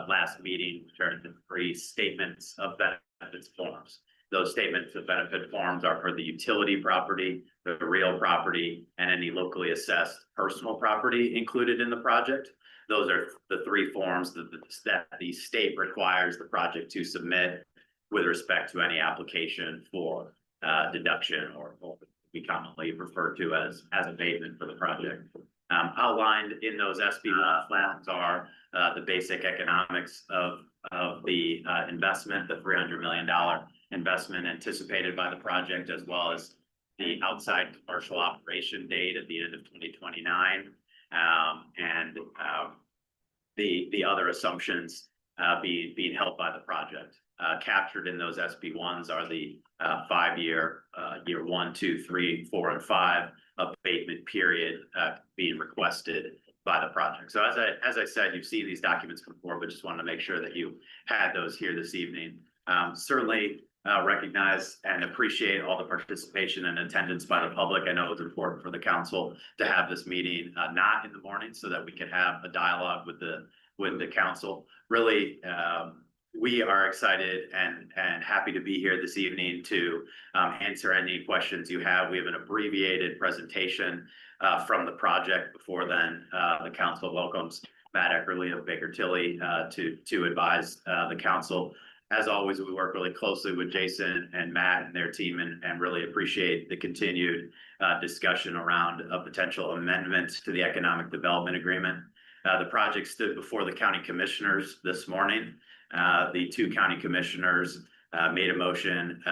last meeting, which are the 3 statements of benefits forms. Those statements of benefit forms are for the utility property, the real property, and any locally assessed personal property included in the project. Those are the 3 forms that the state requires the project to submit with respect to any application for deduction or we commonly refer to as abatement for the project. Outlined in those SB1 forms are the basic economics of the investment, the $300 million investment anticipated by the project, as well as the outside commercial operation date at the end of 2029, and the other assumptions being held by the project. Captured in those SB1s are the 5-year, year 1, 2, 3, 4, and 5 abatement period being requested by the project. So as I said, you've seen these documents before, but just wanted to make sure that you had those here this evening. Certainly recognize and appreciate all the participation and attendance by the public. I know it's important for the council to have this meeting not in the morning so that we can have a dialogue with the council. Really, we are excited and happy to be here this evening to answer any questions you have. We have an abbreviated presentation from the project. Before then, the council welcomes Matt Eckerly of Baker Tilly to advise the council. As always, we work really closely with Jason and Matt and their team and really appreciate the continued discussion around a potential amendment to the economic development agreement. The project stood before the county commissioners this morning. The 2 county commissioners made a motion,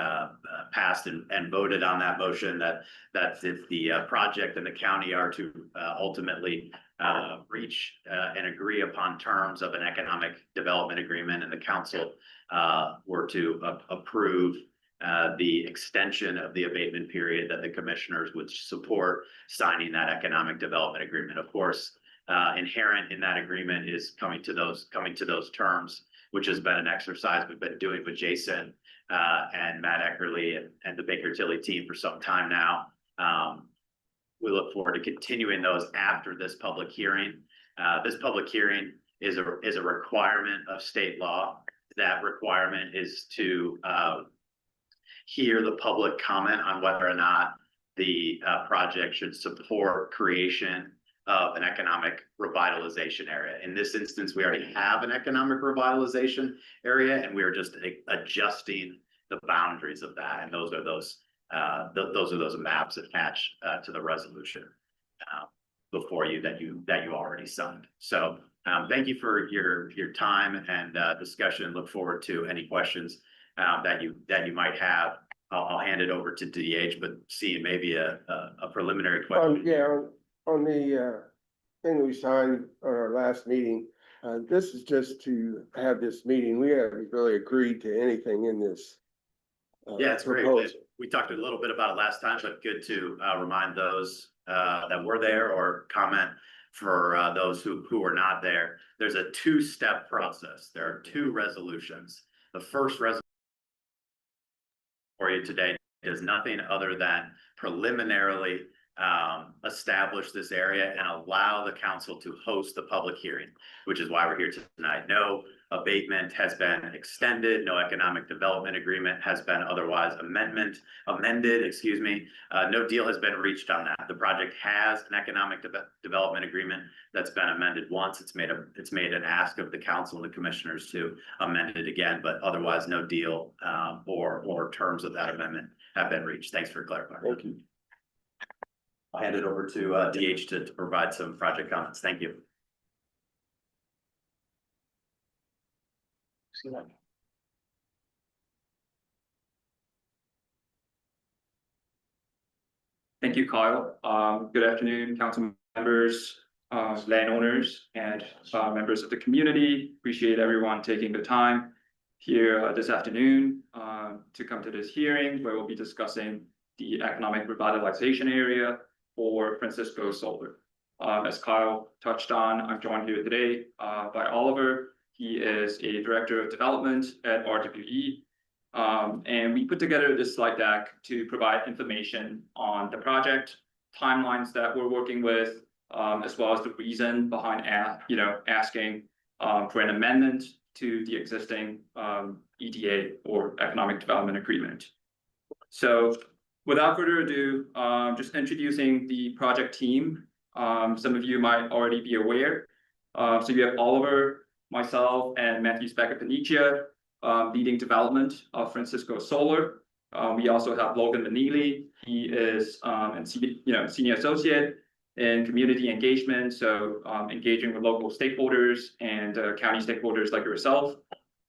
passed and voted on that motion that if the project and the county are to ultimately reach and agree upon terms of an economic development agreement, and the council were to approve the extension of the abatement period, that the commissioners would support signing that economic development agreement. Of course, inherent in that agreement is coming to those terms, which has been an exercise we've been doing with Jason and Matt Eckerly and the Baker Tilly team for some time now. We look forward to continuing those after this public hearing. This public hearing is a requirement of state law. That requirement is to hear the public comment on whether or not the project should support creation of an economic revitalization area. In this instance, we already have an economic revitalization area, and we are just adjusting the boundaries of that. And those are those maps attached to the resolution before you that you already signed. So thank you for your time and discussion. Look forward to any questions that you might have. I'll hand it over to DH, but seeing maybe a preliminary question. On the thing that we signed on our last meeting, this is just to have this meeting. We haven't really agreed to anything in this. Yeah, it's great. We talked a little bit about it last time, but good to remind those that were there or comment for those who were not there. There's a 2-step process. There are 2 resolutions. The first resolution for you today is nothing other than preliminarily establish this area and allow the council to host the public hearing, which is why we're here tonight. No abatement has been extended. No economic development agreement has been otherwise amended. No deal has been reached on that. The project has an economic development agreement that's been amended once. It's made an ask of the council and the commissioners to amend it again, but otherwise no deal or terms of that amendment have been reached. Thanks for clarifying. Thank you. I'll hand it over to DH to provide some project comments. Thank you. Thank you, Kyle. Good afternoon, council members, landowners, and members of the community. Appreciate everyone taking the time here this afternoon to come to this hearing where we'll be discussing the economic revitalization area for Francisco Solar. As Kyle touched on, I'm joined here today by Oliver. He is a director of development at RWE. And we put together this slide deck to provide information on the project, timelines that we're working with, as well as the reason behind asking for an amendment to the existing EDA or Economic Development Agreement. So without further ado, just introducing the project team. Some of you might already be aware. So you have Oliver, myself, and Matthew Specca-Panicia leading development of Francisco Solar. We also have Logan Manili. He is senior associate in community engagement, so engaging with local stakeholders and county stakeholders like yourself.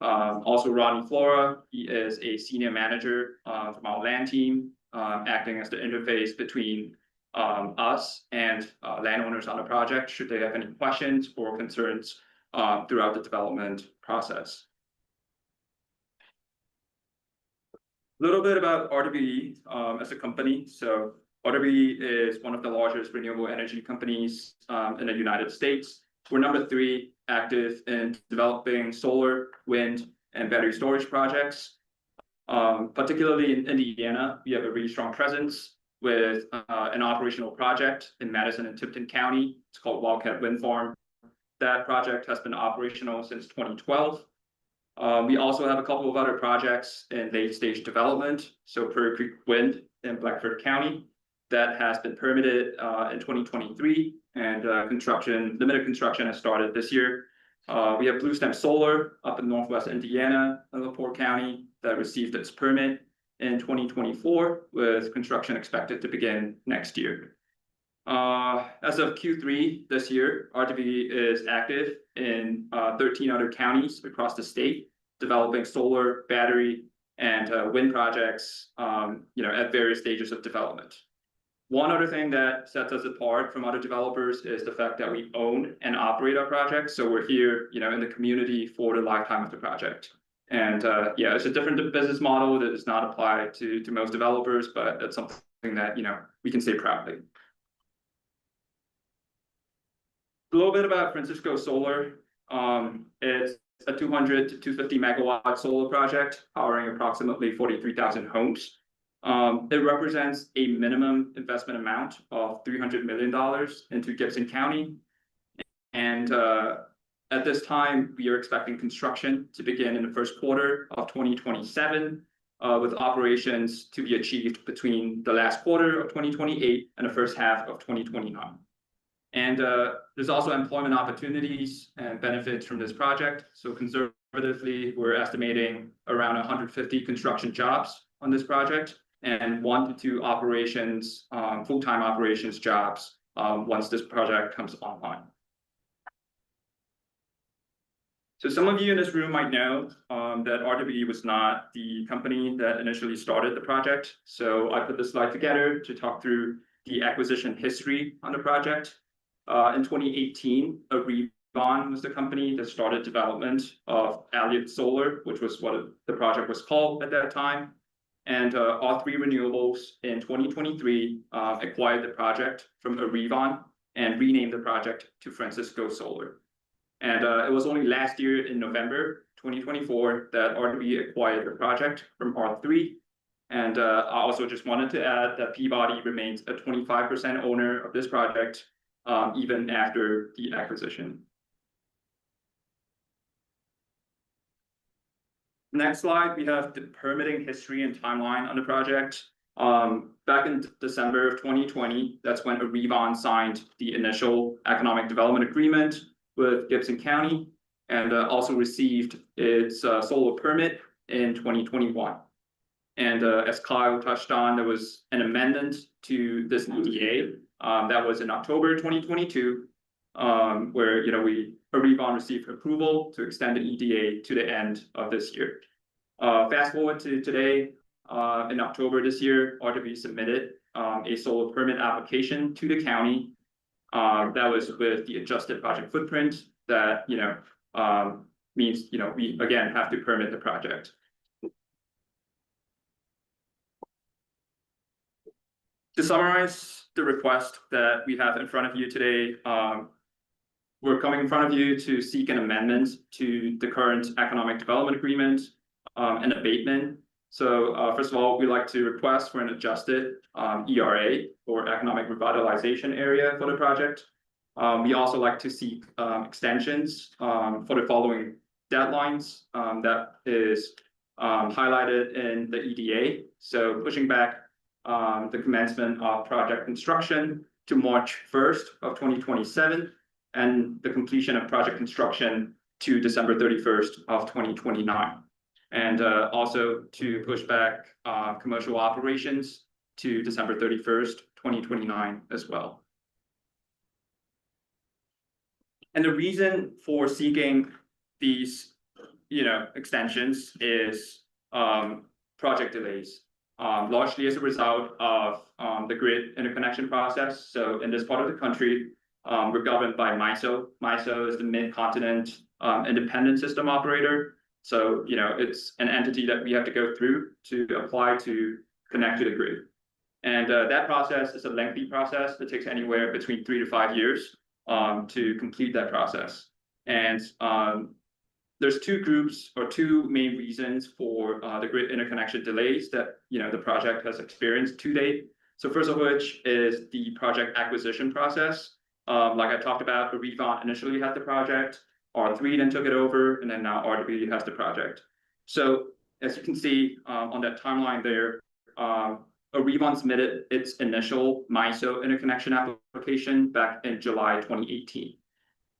Also Rodney Flora, he is a senior manager from our land team, acting as the interface between us and landowners on the project, should they have any questions or concerns throughout the development process. A little bit about RWE as a company. So RWE is one of the largest renewable energy companies in the United States. We're number 3 active in developing solar, wind, and battery storage projects. Particularly in Indiana, we have a really strong presence with an operational project in Madison and Tipton County. It's called Wildcat Wind Farm. That project has been operational since 2012. We also have a couple of other projects in late stage development. So Prairie Creek Wind in Blackford County, that has been permitted in 2023, and limited construction has started this year. We have Blue Stem Solar up in Northwest Indiana, in LaPorte County, that received its permit in 2024, with construction expected to begin next year. As of Q3 this year, RWE is active in 13 other counties across the state, developing solar, battery, and wind projects, at various stages of development. One other thing that sets us apart from other developers is the fact that we own and operate our projects. So we're here, in the community for the lifetime of the project. And it's a different business model that does not apply to most developers, but it's something that, we can say proudly. A little bit about Francisco Solar. It's a 200 to 250 megawatt solar project powering approximately 43,000 homes. It represents a minimum investment amount of $300 million into Gibson County. And at this time, we are expecting construction to begin in the first quarter of 2027, with operations to be achieved between the last quarter of 2028 and the first half of 2029. And there's also employment opportunities and benefits from this project. So conservatively, we're estimating around 150 construction jobs on this project, and 1 to 2 operations, full-time operations jobs once this project comes online. So some of you in this room might know that RWE was not the company that initially started the project. So I put this slide together to talk through the acquisition history on the project. In 2018, Arevon was the company that started development of Alliot Solar, which was what the project was called at that time. And R3 Renewables in 2023 acquired the project from Arevon and renamed the project to Francisco Solar. And it was only last year in November 2024 that RWE acquired the project from R3. And I also just wanted to add that Peabody remains a 25% owner of this project, even after the acquisition. Next slide, we have the permitting history and timeline on the project. Back in December of 2020, that's when Arevon signed the initial economic development agreement with Gibson County, and also received its solar permit in 2021. And as Kyle touched on, there was an amendment to this EDA that was in October 2022, where Arevon received approval to extend the EDA to the end of this year. Fast forward to today, in October this year, RWE submitted a solar permit application to the county. That was with the adjusted project footprint that means we again have to permit the project. To summarize the request that we have in front of you today, we're coming in front of you to seek an amendment to the current economic development agreement and abatement. So first of all, we'd like to request for an adjusted ERA, or economic revitalization area, for the project. We also like to seek extensions for the following deadlines that is highlighted in the EDA. So pushing back the commencement of project construction to March 1st of 2027, and the completion of project construction to December 31st of 2029. And also to push back commercial operations to December 31st, 2029 as well. And the reason for seeking these, extensions is project delays, largely as a result of the grid interconnection process. So in this part of the country, we're governed by MISO. MISO is the Mid-Continent Independent System Operator. So, it's an entity that we have to go through to apply to connect to the grid. And that process is a lengthy process that takes anywhere between 3 to 5 years to complete that process. And there's two main reasons for the grid interconnection delays that the project has experienced to date. So first of which is the project acquisition process. Like I talked about, Arevon initially had the project, R3 then took it over, and then now RWE has the project. So as you can see on that timeline there, Arevon submitted its initial MISO interconnection application back in July 2018.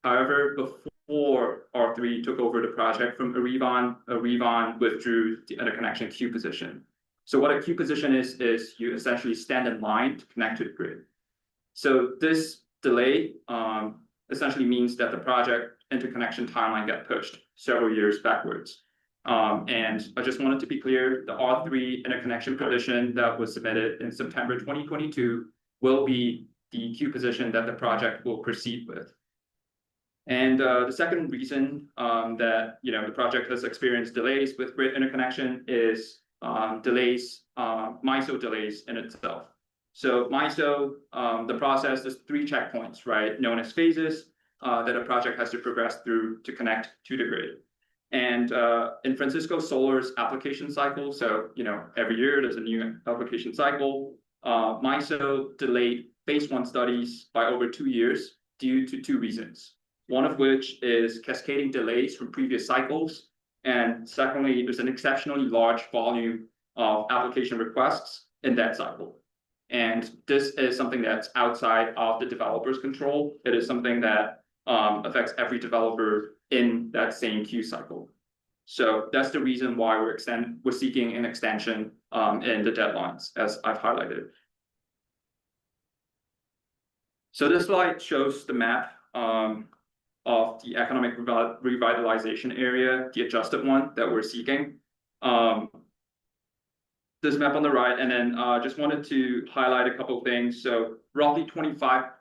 However, before R3 took over the project from Arevon, Arevon withdrew the interconnection queue position. So what a queue position is you essentially stand in line to connect to the grid. So this delay essentially means that the project interconnection timeline got pushed several years backwards. And I just wanted to be clear, the R3 interconnection position that was submitted in September 2022 will be the queue position that the project will proceed with. And the second reason that the project has experienced delays with grid interconnection is MISO delays in itself. So MISO, the process is 3 checkpoints, right, known as phases that a project has to progress through to connect to the grid. And in Francisco Solar's application cycle, so every year there's a new application cycle, MISO delayed phase 1 studies by over 2 years due to 2 reasons. One of which is cascading delays from previous cycles. And secondly, there's an exceptionally large volume of application requests in that cycle. And this is something that's outside of the developer's control. It is something that affects every developer in that same queue cycle. So that's the reason why we're seeking an extension in the deadlines, as I've highlighted. So this slide shows the map of the economic revitalization area, the adjusted one that we're seeking. This map on the right, and then just wanted to highlight a couple of things. So roughly 25%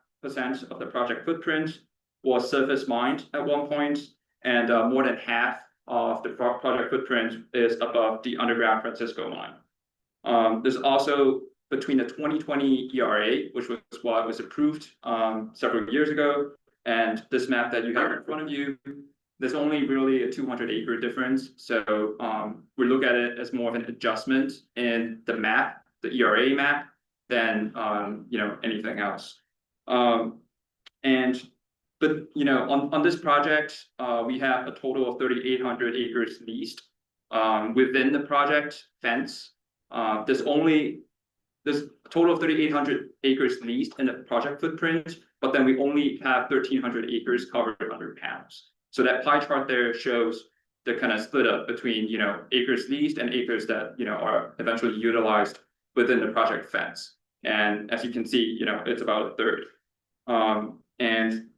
of the project footprint was surface mined at one point, and more than half of the project footprint is above the underground Francisco mine. There's also between the 2020 ERA, which was what was approved several years ago, and this map that you have in front of you, there's only really a 200-acre difference. So we look at it as more of an adjustment in the map, the ERA map, than anything else. But on this project, we have a total of 3,800 acres leased. Within the project fence, there's a total of 3,800 acres leased in the project footprint, but then we only have 1,300 acres covered under panels. So that pie chart there shows the kind of split up between acres leased and acres that are eventually utilized within the project fence. And as you can see, it's about a third. And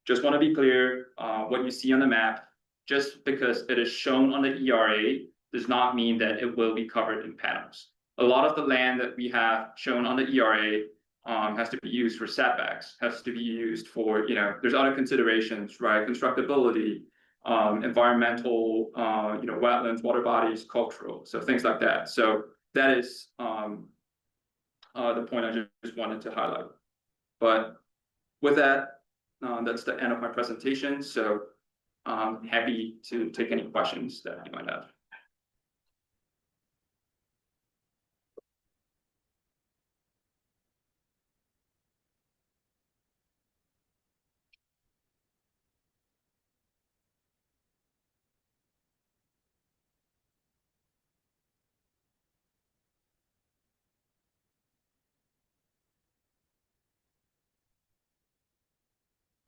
just want to be clear, what you see on the map, just because it is shown on the ERA, does not mean that it will be covered in panels. A lot of the land that we have shown on the ERA has to be used for setbacks, has to be used for, there's other considerations, right? Constructability, environmental, wetlands, water bodies, cultural, so things like that. So that is the point I just wanted to highlight. But with that, that's the end of my presentation. So I'm happy to take any questions that you might have.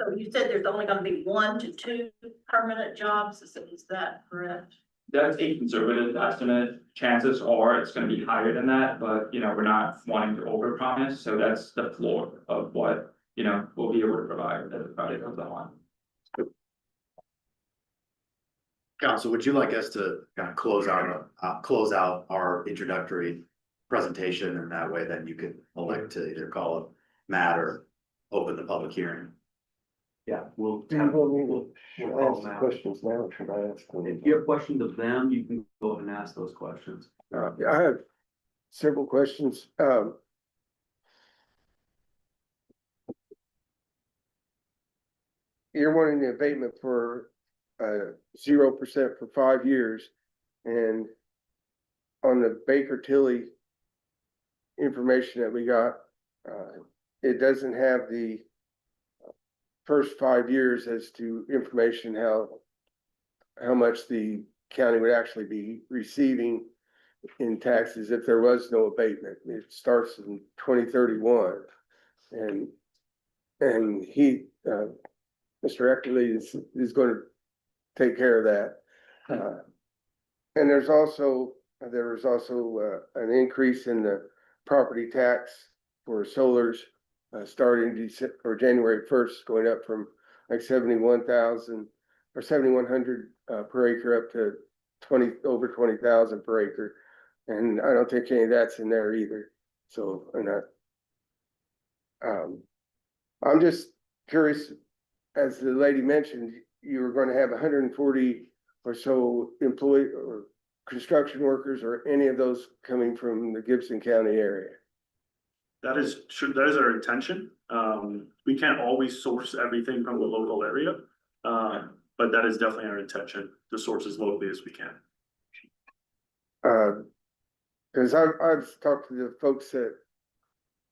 So you said there's only gonna be 1 to 2 permanent jobs, is that correct? That's a conservative estimate. Chances are it's gonna be higher than that, but we're not wanting to overpromise, so that's the floor of what, we'll be able to provide as the project comes on. Council, would you like us to kind of close out our introductory presentation, and that way then you could elect to either call up Matt or open the public hearing? Yeah, we'll. Do you want me we'll- to we'll call ask the Matt. questions now, or should I ask them? If you have questions of them, you can go ahead and ask those questions. I have several questions. You're wanting the abatement for 0% for 5 years, and on the Baker Tilly information that we got, it doesn't have the first 5 years as to information how much the county would actually be receiving in taxes if there was no abatement. It starts in 2031. And he, Mr. Eckerly is going to take care of that. And there was also an increase in the property tax for solars, starting January 1st, going up from like 71,000 or 7,100 per acre up to over 20,000 per acre. And I don't think any of that's in there either. So, I'm just curious, as the lady mentioned, you were going to have 140 or so employee or construction workers, or any of those coming from the Gibson County area. That is our intention. We can't always source everything from the local area. But that is definitely our intention, to source as locally as we can. Cause I've talked to the folks that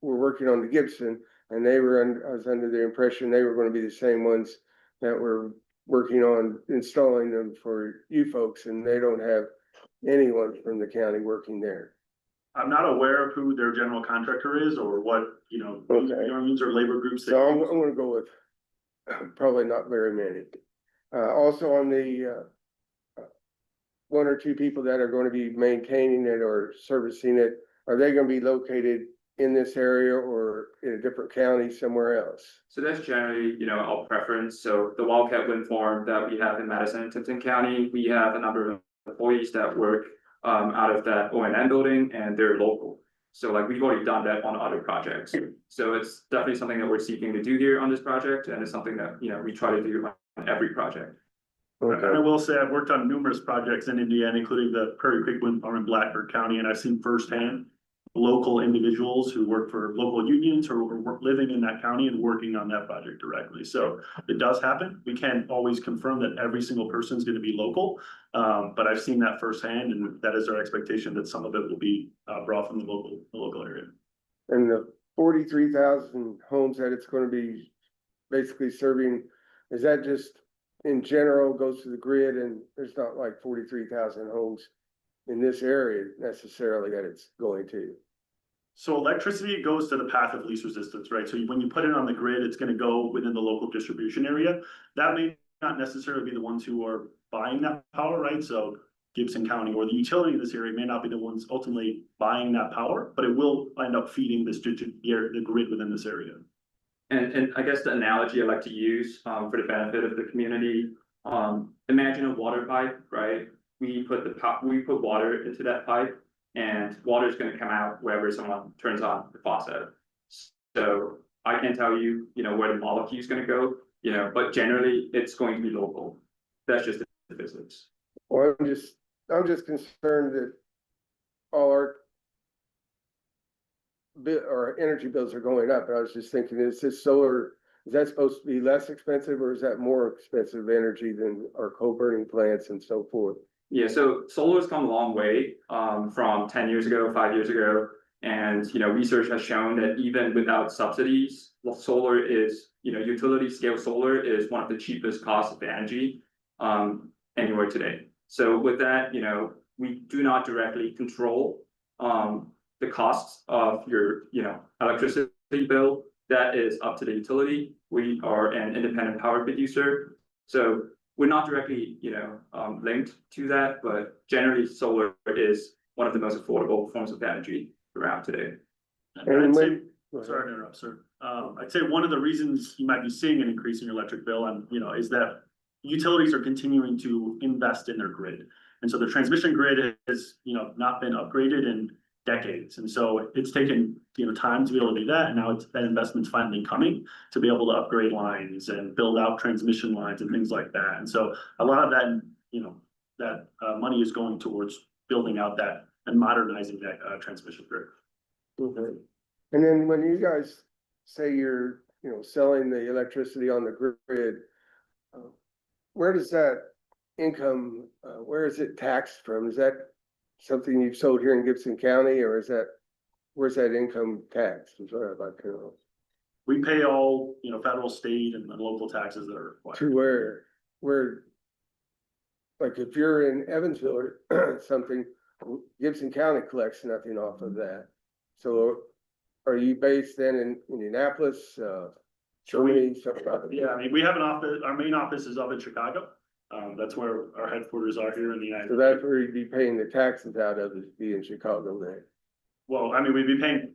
were working on the Gibson, and I was under the impression they were gonna be the same ones that were working on installing them for you folks, and they don't have anyone from the county working there. I'm not aware of who their general contractor is or what, Okay. unions or labor groups. So I'm gonna go with probably not very many. Also on the 1 or 2 people that are going to be maintaining it or servicing it, are they gonna be located in this area or in a different county somewhere else? So that's generally, our preference. So the Wildcat Wind Farm that we have in Madison and Tipton County, we have a number of employees that work out of that O&M building, and they're local. So like we've already done that on other projects. So it's definitely something that we're seeking to do here on this project, and it's something that, we try to do on every project. And I will say I've worked on numerous projects in Indiana, including the Prairie Creek Wind Farm in Blackford County, and I've seen firsthand local individuals who work for local unions or are living in that county and working on that project directly. So it does happen. We can't always confirm that every single person is going to be local. But I've seen that firsthand, and that is our expectation, that some of it will be brought from the local area. And the 43,000 homes that it's gonna be basically serving, is that just in general goes to the grid, and there's not like 43,000 homes in this area necessarily that it's going to? So electricity goes to the path of least resistance, right? So when you put it on the grid, it's gonna go within the local distribution area. That may not necessarily be the ones who are buying that power, right? So Gibson County or the utility in this area may not be the ones ultimately buying that power, but it will end up feeding the grid within this area. And I guess the analogy I like to use for the benefit of the community, imagine a water pipe, right? We put water into that pipe, and water is going to come out wherever someone turns on the faucet. So I can't tell you, where the molecule is going to go, but generally it's going to be local. That's just the physics. Well, I'm just concerned that all our energy bills are going up, and I was just thinking, is that supposed to be less expensive, or is that more expensive energy than our coal burning plants and so forth? Yeah, so solar's come a long way from 10 years ago, 5 years ago. And, research has shown that even without subsidies, solar is, utility scale solar is one of the cheapest costs of energy anywhere today. So with that, we do not directly control the costs of your, electricity bill. that is up to the utility. We are an independent power producer. So we're not directly, linked to that, but generally solar is one of the most affordable forms of energy around today. And I'd say, when- sorry to interrupt, sir. I'd say one of the reasons you might be seeing an increase in your electric bill and, is that utilities are continuing to invest in their grid. And so the transmission grid has, not been upgraded in decades. And so it's taken, time to be able to do that. And now that investment's finally coming to be able to upgrade lines and build out transmission lines and things like that. And so a lot of that, that money is going towards building out that and modernizing that transmission grid. Okay. And then when you guys say you're, selling the electricity on the grid, where does that income, where is it taxed from? Is that something you've sold here in Gibson County, or where's that income taxed? I'm sorry, I'd like to know. We pay all, federal, state and local taxes that are required. To where, like if you're in Evansville or something, Gibson County collects nothing off of that. So are you based then in Indianapolis, Germany, something like that? Yeah, I mean, we have an office, our main office is up in Chicago. That's where our headquarters are here in the United So States. that's where you'd be paying the taxes out of, is be in Chicago then? Well, I mean,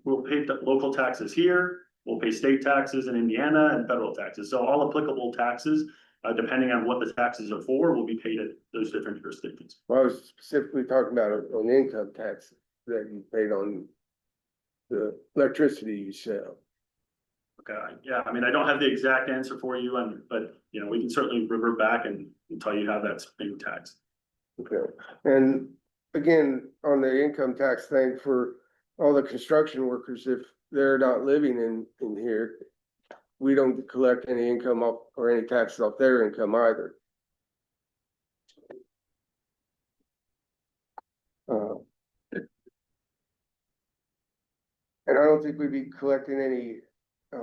we'll pay the local taxes here, we'll pay state taxes in Indiana and federal taxes. So all applicable taxes, depending on what the taxes are for, will be paid at those different jurisdictions. Well, I was specifically talking about on income tax that you paid on the electricity you sell. Okay, yeah, I mean, I don't have the exact answer for you, but, we can certainly revert back and tell you how that's being taxed. Okay, and again, on the income tax thing for all the construction workers, if they're not living in here, we don't collect any income off or any taxes off their income either. And I don't think we'd be collecting any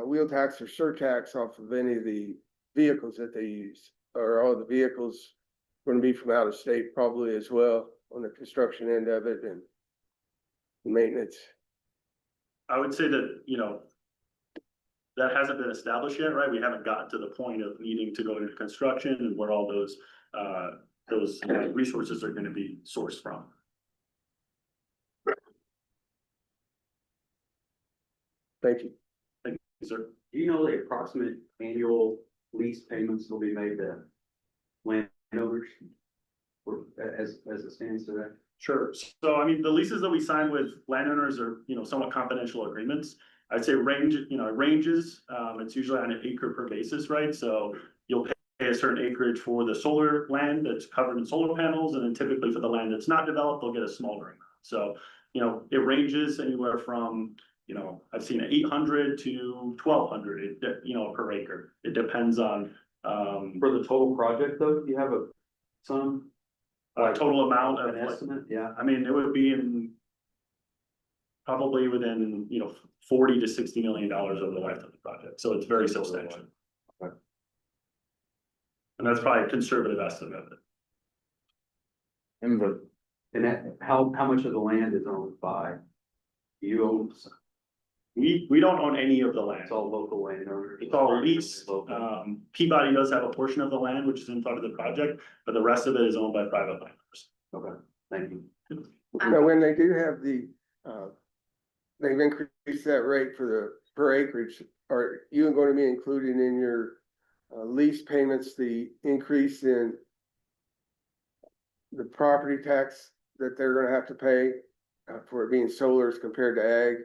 wheel tax or surtax off of any of the vehicles that they use, or all the vehicles going to be from out of state probably as well on the construction end of it and maintenance. I would say that, that hasn't been established yet, right? We haven't gotten to the point of needing to go into construction and where all those resources are gonna be sourced from. Thank you. Thank you, sir. Do you know the approximate annual lease payments will be made to landowners? Or as it stands today? Sure. So I mean, the leases that we sign with landowners are, somewhat confidential agreements. I'd say it ranges, it's usually on an acre per basis, right? So you'll pay a certain acreage for the solar land that's covered in solar panels, and then typically for the land that's not developed, they'll get a smaller amount. So, it ranges anywhere from, I've seen 800 to 1,200, per acre. It depends on, For the total project though, do you have some? total amount of, An estimate, yeah. I mean, it would be probably within, $40 to $60 million over the life of the project. So it's very substantial. Okay. And that's probably a conservative estimate of it. And that, how much of the land is owned by? You own, We don't own any of the land. it's all local landowners. It's all leased. Local. Peabody does have a portion of the land, which is in part of the project, but the rest of it is owned by private landowners. Okay, thank you. Now, when they do have they've increased that rate for the per acreage, are you going to be including in your lease payments, the increase in the property tax that they're gonna have to pay for it being solar as compared to ag?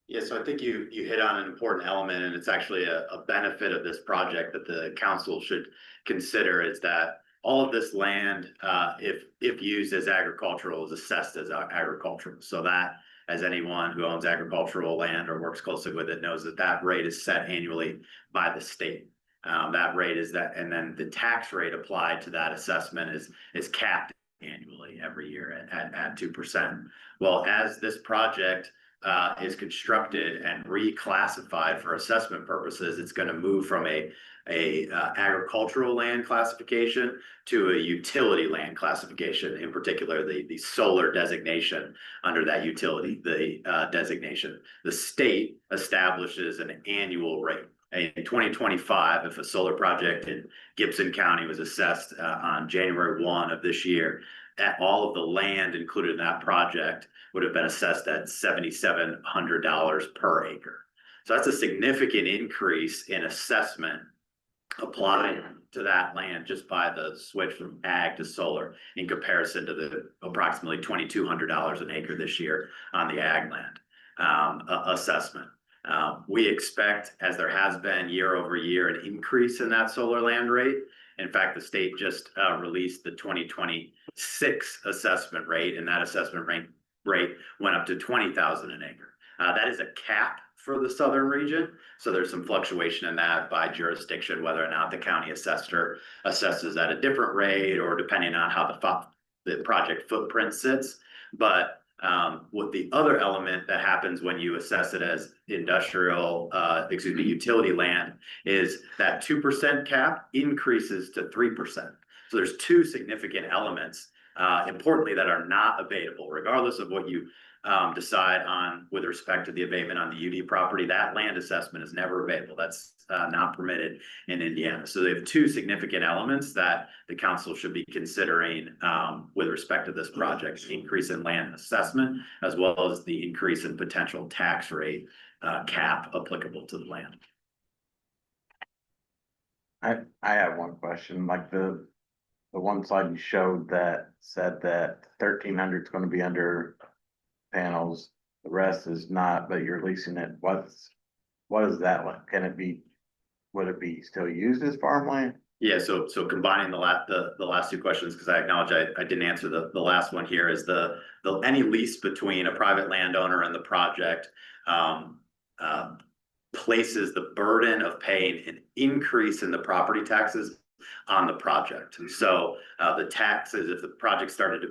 Yeah, so I think you hit on an important element, and it's actually a benefit of this project that the council should consider, is that all of this land, if used as agricultural, is assessed as agricultural. So that, as anyone who owns agricultural land or works closely with it knows, that rate is set annually by the state. That rate is that, and then the tax rate applied to that assessment is capped annually every year at 2%. Well, as this project is constructed and reclassified for assessment purposes, it's gonna move from a agricultural land classification to a utility land classification, in particular, the solar designation under that utility, designation. The state establishes an annual rate. In 2025, if a solar project in Gibson County was assessed on January 1 of this year, all of the land included in that project would have been assessed at $7,700 per acre. So that's a significant increase in assessment applied to that land just by the switch from ag to solar in comparison to the approximately $2,200 an acre this year on the ag land assessment. We expect, as there has been year over year, an increase in that solar land rate. In fact, the state just released the 2026 assessment rate, and that assessment rate went up to 20,000 an acre. That is a cap for the southern region, so there's some fluctuation in that by jurisdiction, whether or not the county assessor assesses at a different rate, or depending on how the project footprint sits. But what the other element that happens when you assess it as utility land is that 2% cap increases to 3%. So there's two significant elements, importantly, that are not abatable, regardless of what you decide on with respect to the abatement on the UD property. That land assessment is never abatable. That's not permitted in Indiana. So they have two significant elements that the council should be considering with respect to this project: the increase in land assessment, as well as the increase in potential tax rate cap applicable to the land. I have one question, like the one slide you showed that said that 1,300 is gonna be under panels, the rest is not, but you're leasing it. What is that like? Would it be still used as farmland? Yeah, so combining the last two questions, because I acknowledge I didn't answer the last one here, is any lease between a private landowner and the project places the burden of paying an increase in the property taxes on the project. So the taxes, if the project started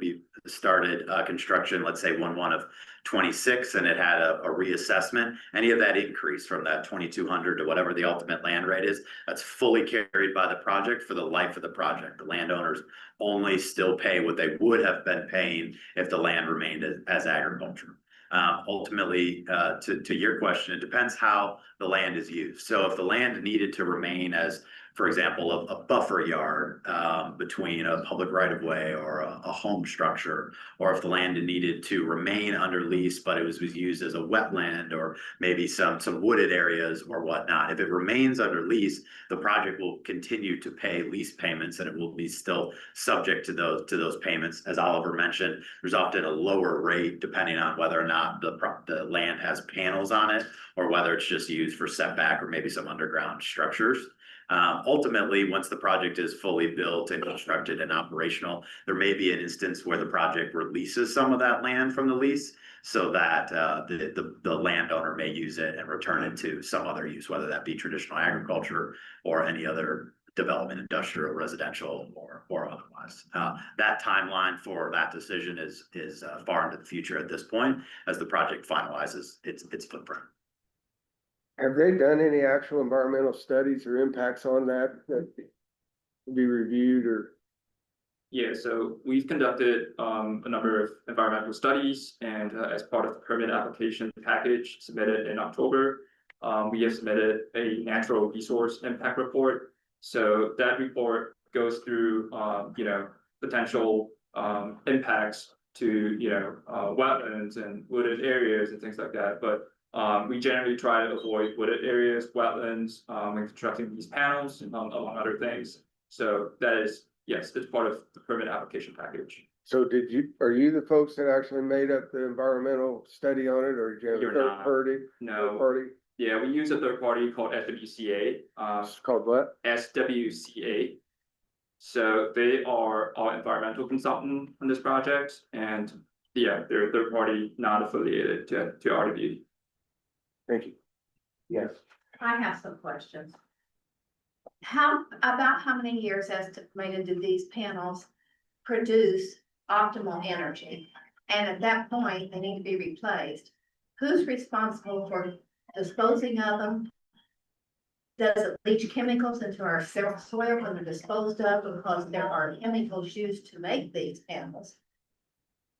construction, let's say 1/1 of 26, and it had a reassessment, any of that increase from that 2,200 to whatever the ultimate land rate is, that's fully carried by the project for the life of the project. The landowners only still pay what they would have been paying if the land remained as agriculture. Ultimately, to your question, it depends how the land is used. So if the land needed to remain as, for example, a buffer yard between a public right of way or a home structure, or if the land needed to remain under lease, but it was used as a wetland or maybe some wooded areas or whatnot, if it remains under lease, the project will continue to pay lease payments, and it will be still subject to those payments. As Oliver mentioned, there's often a lower rate depending on whether or not the land has panels on it, or whether it's just used for setback or maybe some underground structures. Ultimately, once the project is fully built and constructed and operational, there may be an instance where the project releases some of that land from the lease, so that the landowner may use it and return it to some other use, whether that be traditional agriculture or any other development, industrial, residential, or otherwise. That timeline for that decision is far into the future at this point, as the project finalizes its footprint. Have they done any actual environmental studies or impacts on that be reviewed or? Yeah, so we've conducted a number of environmental studies, and as part of the permit application package submitted in October, we have submitted a natural resource impact report. So that report goes through potential impacts to wetlands and wooded areas and things like that. But we generally try to avoid wooded areas, wetlands, when constructing these panels, among other things. So that is, yes, it's part of the permit application package. So are you the folks that actually made up the environmental study on it, or did you have a You're third not. party? No. Third party? Yeah, we use a third party called SWCA. It's called what? SWCA. So they are our environmental consultant on this project, and yeah, they're a third party not affiliated to RWD. Thank you. Yes. I have some questions. About how many years estimated do these panels produce optimal energy? And at that point, they need to be replaced. who's responsible for disposing of them? Does it leach chemicals into our soil when they're disposed of, because there are chemicals used to make these panels?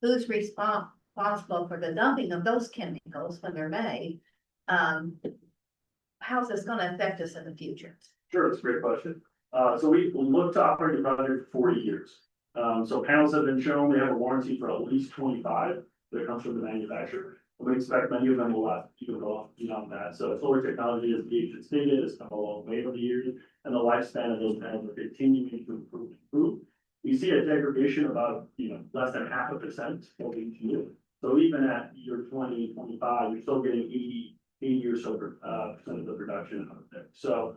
Who's responsible for the dumping of those chemicals when they're made? How's this gonna affect us in the future? Sure, it's a great question. So we looked to operate the project for 40 years. So panels have been shown, they have a warranty for at least 25 that comes from the manufacturer. We expect many of them will last even go beyond that. So solar technology, as the agent stated, has come a long way over the years, and the lifespan of those panels are continuing to improve. We see a degradation about, less than 0.5% over each year. So even at year 2025, you're still getting 80 or so percent of the production out of there. So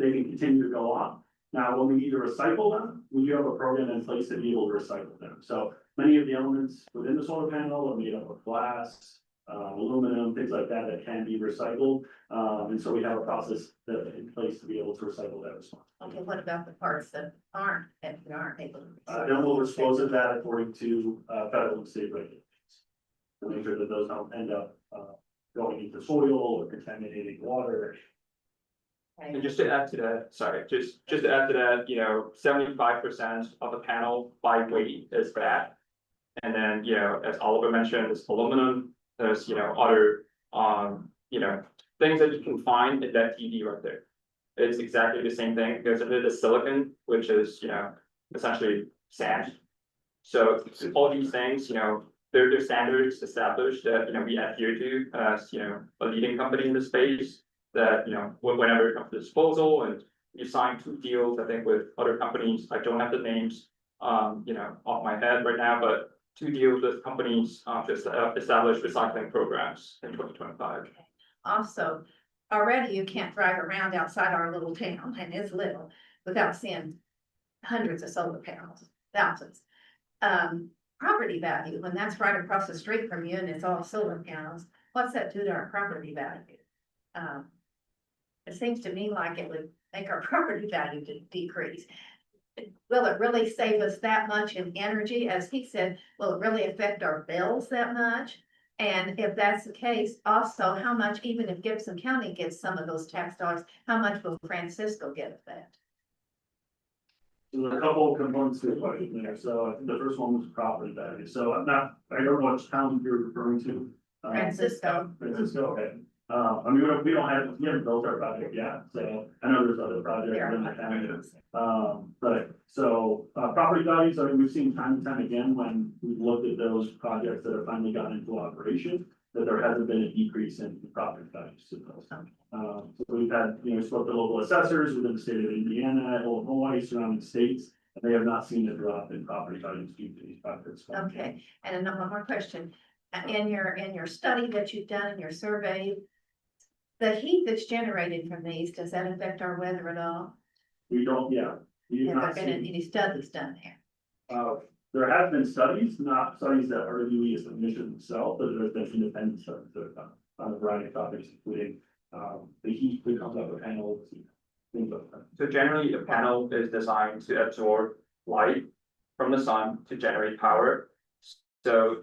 they can continue to go on. Now, when we need to recycle them, we do have a program in place to be able to recycle them. So many of the elements within the solar panel are made up of glass, aluminum, things like that, that can be recycled. And so we have a process in place to be able to recycle that as well. Okay, what about the parts that aren't able to? Then we'll dispose of that according to federal and state regulations. To make sure that those don't end up going into soil or contaminating water. And just to add to that, sorry, just to add to that, 75% of the panel by weight is bad. And then, as Oliver mentioned, there's aluminum, there's, other, things that you can find in that TV right there. It's exactly the same thing. There's a bit of silicon, which is, essentially sand. So all these things, they're standards established that, we adhere to as, a leading company in the space. That, whenever it comes to disposal, and you sign 2 deals, I think, with other companies, I don't have the names, off my head right now, but 2 deals with companies, just establish recycling programs in 2025. Also, already you can't drive around outside our little town, and it's little, without seeing hundreds of solar panels, thousands. Property value, when that's right across the street from you and it's all solar panels, what's that do to our property value? It seems to me like it would make our property value to decrease. Will it really save us that much in energy? As he said, will it really affect our bills that much? And if that's the case, also, how much, even if Gibson County gets some of those tax dollars, how much will Francisco get of that? There's a couple of components to the question there. So I think the first one was property value. So I don't know which town you're referring to. Francisco. Francisco, okay. We haven't built our project yet, so I know there's other projects in the county. Property values, we've seen time and time again when we've looked at those projects that have finally gotten into operation, that there hasn't been a decrease in property values to those. So we've had, spoke to local assessors within the state of Indiana, Illinois, surrounding states, and they have not seen a drop in property values due to these projects. Okay, and one more question. In your study that you've done, in your survey, the heat that's generated from these, does that affect our weather at all? We don't, yeah. We have Have there not been seen, any studies done there? there have been studies, not studies that are really as the mission itself, but there's been independent studies that have done on a variety of topics, including the heat that comes out of panels, things like that. So generally, a panel is designed to absorb light from the sun to generate power. So,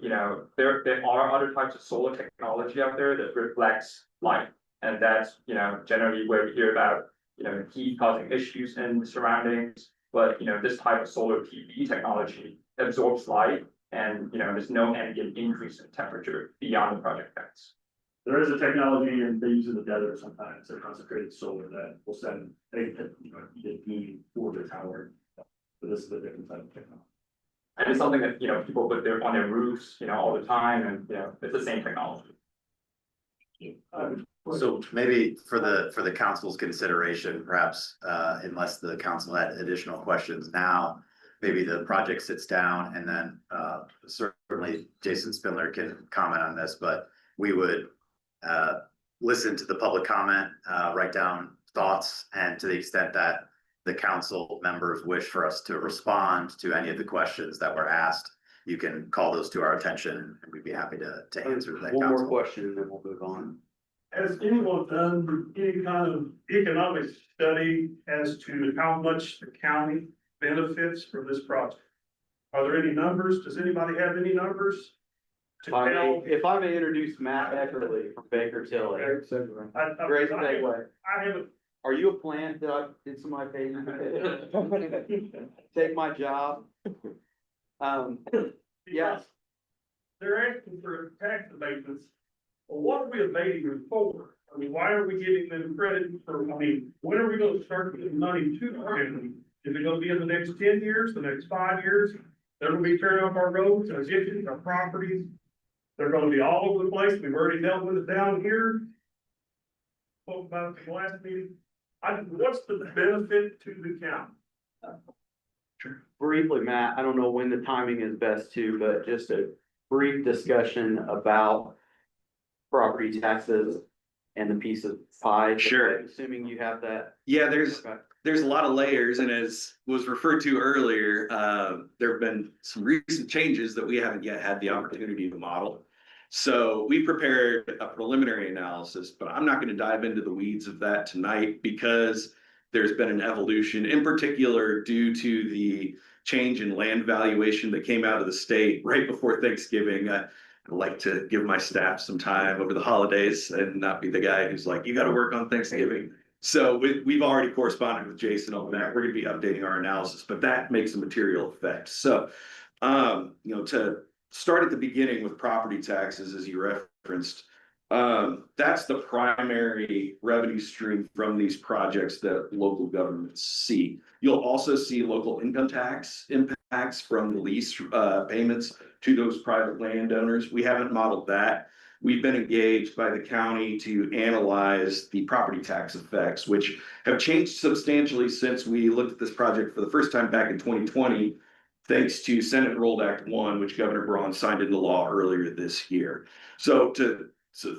there are other types of solar technology out there that reflects light. And that's, generally where we hear about, heat causing issues in the surroundings. But, this type of solar PV technology absorbs light and, there's no ambient increase in temperature beyond the project ends. There is a technology, and they use it in the desert sometimes, a concentrated solar that will send heat for the tower. But this is a different type of technology. And it's something that, people put on their roofs, all the time, and, it's the same technology. So maybe for the council's consideration, perhaps, unless the council had additional questions now, maybe the project sits down and then, certainly Jason Spindler can comment on this, but we would, listen to the public comment, write down thoughts, and to the extent that the council members wish for us to respond to any of the questions that were asked, you can call those to our attention, and we'd be happy to answer that. One more council. question and then we'll move on. Has anyone done any kind of economic study as to how much the county benefits from this project? Are there any numbers? Does anybody have any numbers? If I may introduce Matt Eckerly from Baker Tilly. Great segue. I haven't, Are you a plant? Did somebody pay you? Take my job? Yes. they're asking for tax abatements. Well, what are we abating them for? I mean, why are we giving them credit for, I mean, when are we gonna start getting money to the county? Is it gonna be in the next 10 years, the next 5 years? They're gonna be tearing up our roads, our ditches, our properties. They're gonna be all over the place. We've already dealt with it down here. Spoke about it in the last meeting. What's the benefit to the county? Briefly, Matt, I don't know when the timing is best too, but just a brief discussion about property taxes and the piece of pie. Sure. Assuming you have that. Yeah, Okay. there's a lot of layers, and as was referred to earlier, there have been some recent changes that we haven't yet had the opportunity to model. So we prepared a preliminary analysis, but I'm not gonna dive into the weeds of that tonight because there's been an evolution, in particular due to the change in land valuation that came out of the state right before Thanksgiving. I'd like to give my staff some time over the holidays and not be the guy who's like, you gotta work on Thanksgiving. So we've already corresponded with Jason on that. We're gonna be updating our analysis, but that makes a material effect. So, to start at the beginning with property taxes, as you referenced, that's the primary revenue stream from these projects that local governments see. You'll also see local income tax impacts from the lease payments to those private landowners. We haven't modeled that. We've been engaged by the county to analyze the property tax effects, which have changed substantially since we looked at this project for the first time back in 2020, thanks to Senate Enrolled Act 1, which Governor Braun signed into law earlier this year. So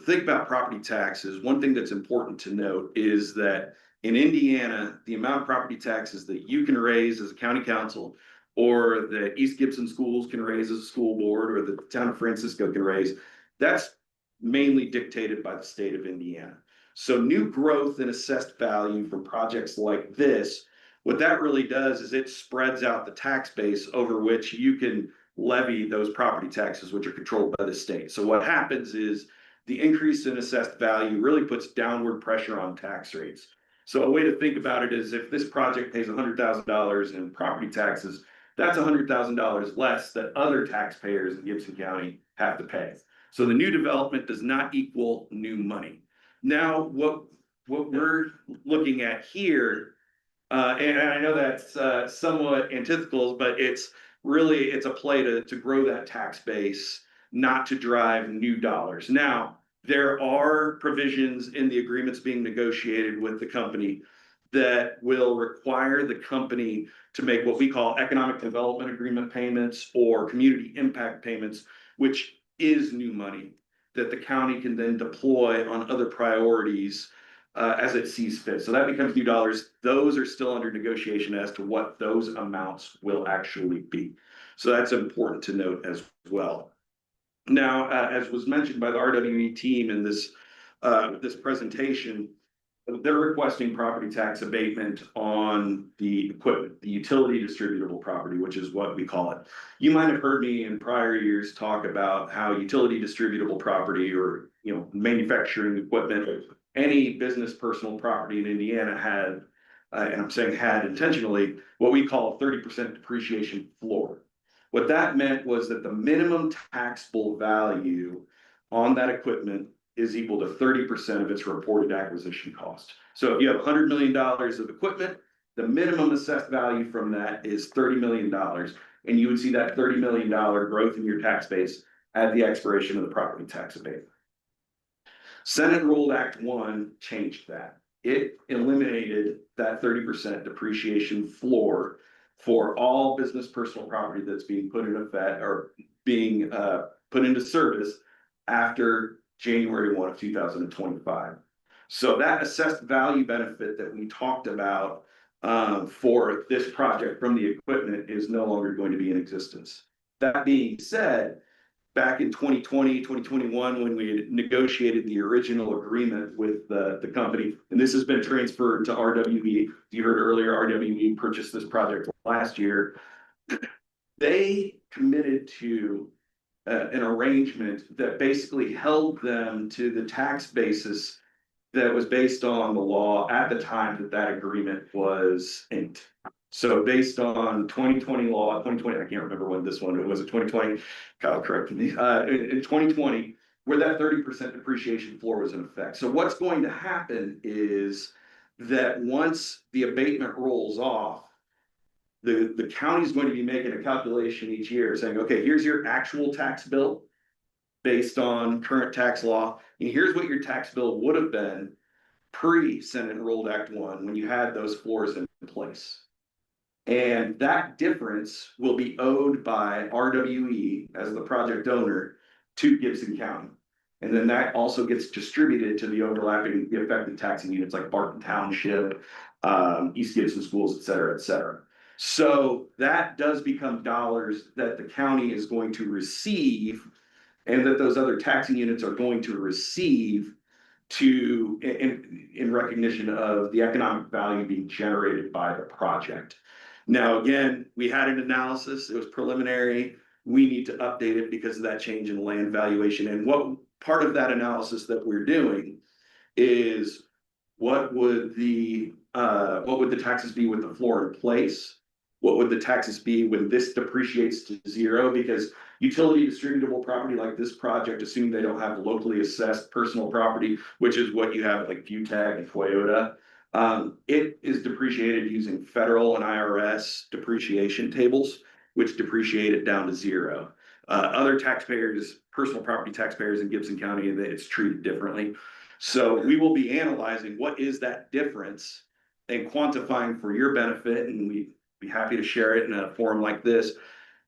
think about property taxes. One thing that's important to note is that in Indiana, the amount of property taxes that you can raise as a county council, or that East Gibson Schools can raise as a school board, or the town of Francisco can raise, that's mainly dictated by the state of Indiana. So new growth and assessed value from projects like this, what that really does is it spreads out the tax base over which you can levy those property taxes, which are controlled by the state. So what happens is the increase in assessed value really puts downward pressure on tax rates. So a way to think about it is if this project pays $100,000 in property taxes, that's $100,000 less that other taxpayers in Gibson County have to pay. So the new development does not equal new money. Now, what we're looking at here, and I know that's somewhat antithetical, but it's a play to grow that tax base, not to drive new dollars. Now, there are provisions in the agreements being negotiated with the company that will require the company to make what we call economic development agreement payments or community impact payments, which is new money that the county can then deploy on other priorities as it sees fit. So that becomes new dollars. Those are still under negotiation as to what those amounts will actually be. So that's important to note as well. Now, as was mentioned by the RWE team in this presentation, they're requesting property tax abatement on the equipment, the utility distributable property, which is what we call it. You might have heard me in prior years talk about how utility distributable property, or manufacturing equipment, any business personal property in Indiana had, and I'm saying had intentionally, what we call a 30% depreciation floor. What that meant was that the minimum taxable value on that equipment is equal to 30% of its reported acquisition cost. So if you have $100 million of equipment, the minimum assessed value from that is $30 million. And you would see that $30 million growth in your tax base at the expiration of the property tax abatement. Senate Enrolled Act 1 changed that. It eliminated that 30% depreciation floor for all business personal property that's being put in effect or being put into service after January 1 of 2025. So that assessed value benefit that we talked about for this project from the equipment is no longer going to be in existence. That being said, back in 2020, 2021, when we had negotiated the original agreement with the company, and this has been transferred to RWE. You heard earlier, RWE purchased this project last year. They committed to an arrangement that basically held them to the tax basis that was based on the law at the time that that agreement was inked. So based on 2020 law, 2020, I can't remember when this one, it was it 2020, Kyle corrected me, in 2020, where that 30% depreciation floor was in effect. So what's going to happen is that once the abatement rolls off, the county is going to be making a calculation each year saying, okay, here's your actual tax bill based on current tax law, and here's what your tax bill would have been pre-Senate Enrolled Act 1 when you had those floors in place. And that difference will be owed by RWE as the project owner to Gibson County. And then that also gets distributed to the overlapping, the affected taxing units like Barton Township, East Gibson Schools, et cetera, et cetera. So that does become dollars that the county is going to receive and that those other taxing units are going to receive to, in recognition of the economic value being generated by the project. Now, again, we had an analysis, it was preliminary. We need to update it because of that change in land valuation. And what part of that analysis that we're doing is what would the taxes be with the floor in place? What would the taxes be when this depreciates to zero? Because utility distributable property like this project, assuming they don't have locally assessed personal property, which is what you have like Butag and Toyota, it is depreciated using federal and IRS depreciation tables, which depreciate it down to zero. Other taxpayers, personal property taxpayers in Gibson County, it's treated differently. So we will be analyzing what is that difference and quantifying for your benefit, and we'd be happy to share it in a forum like this.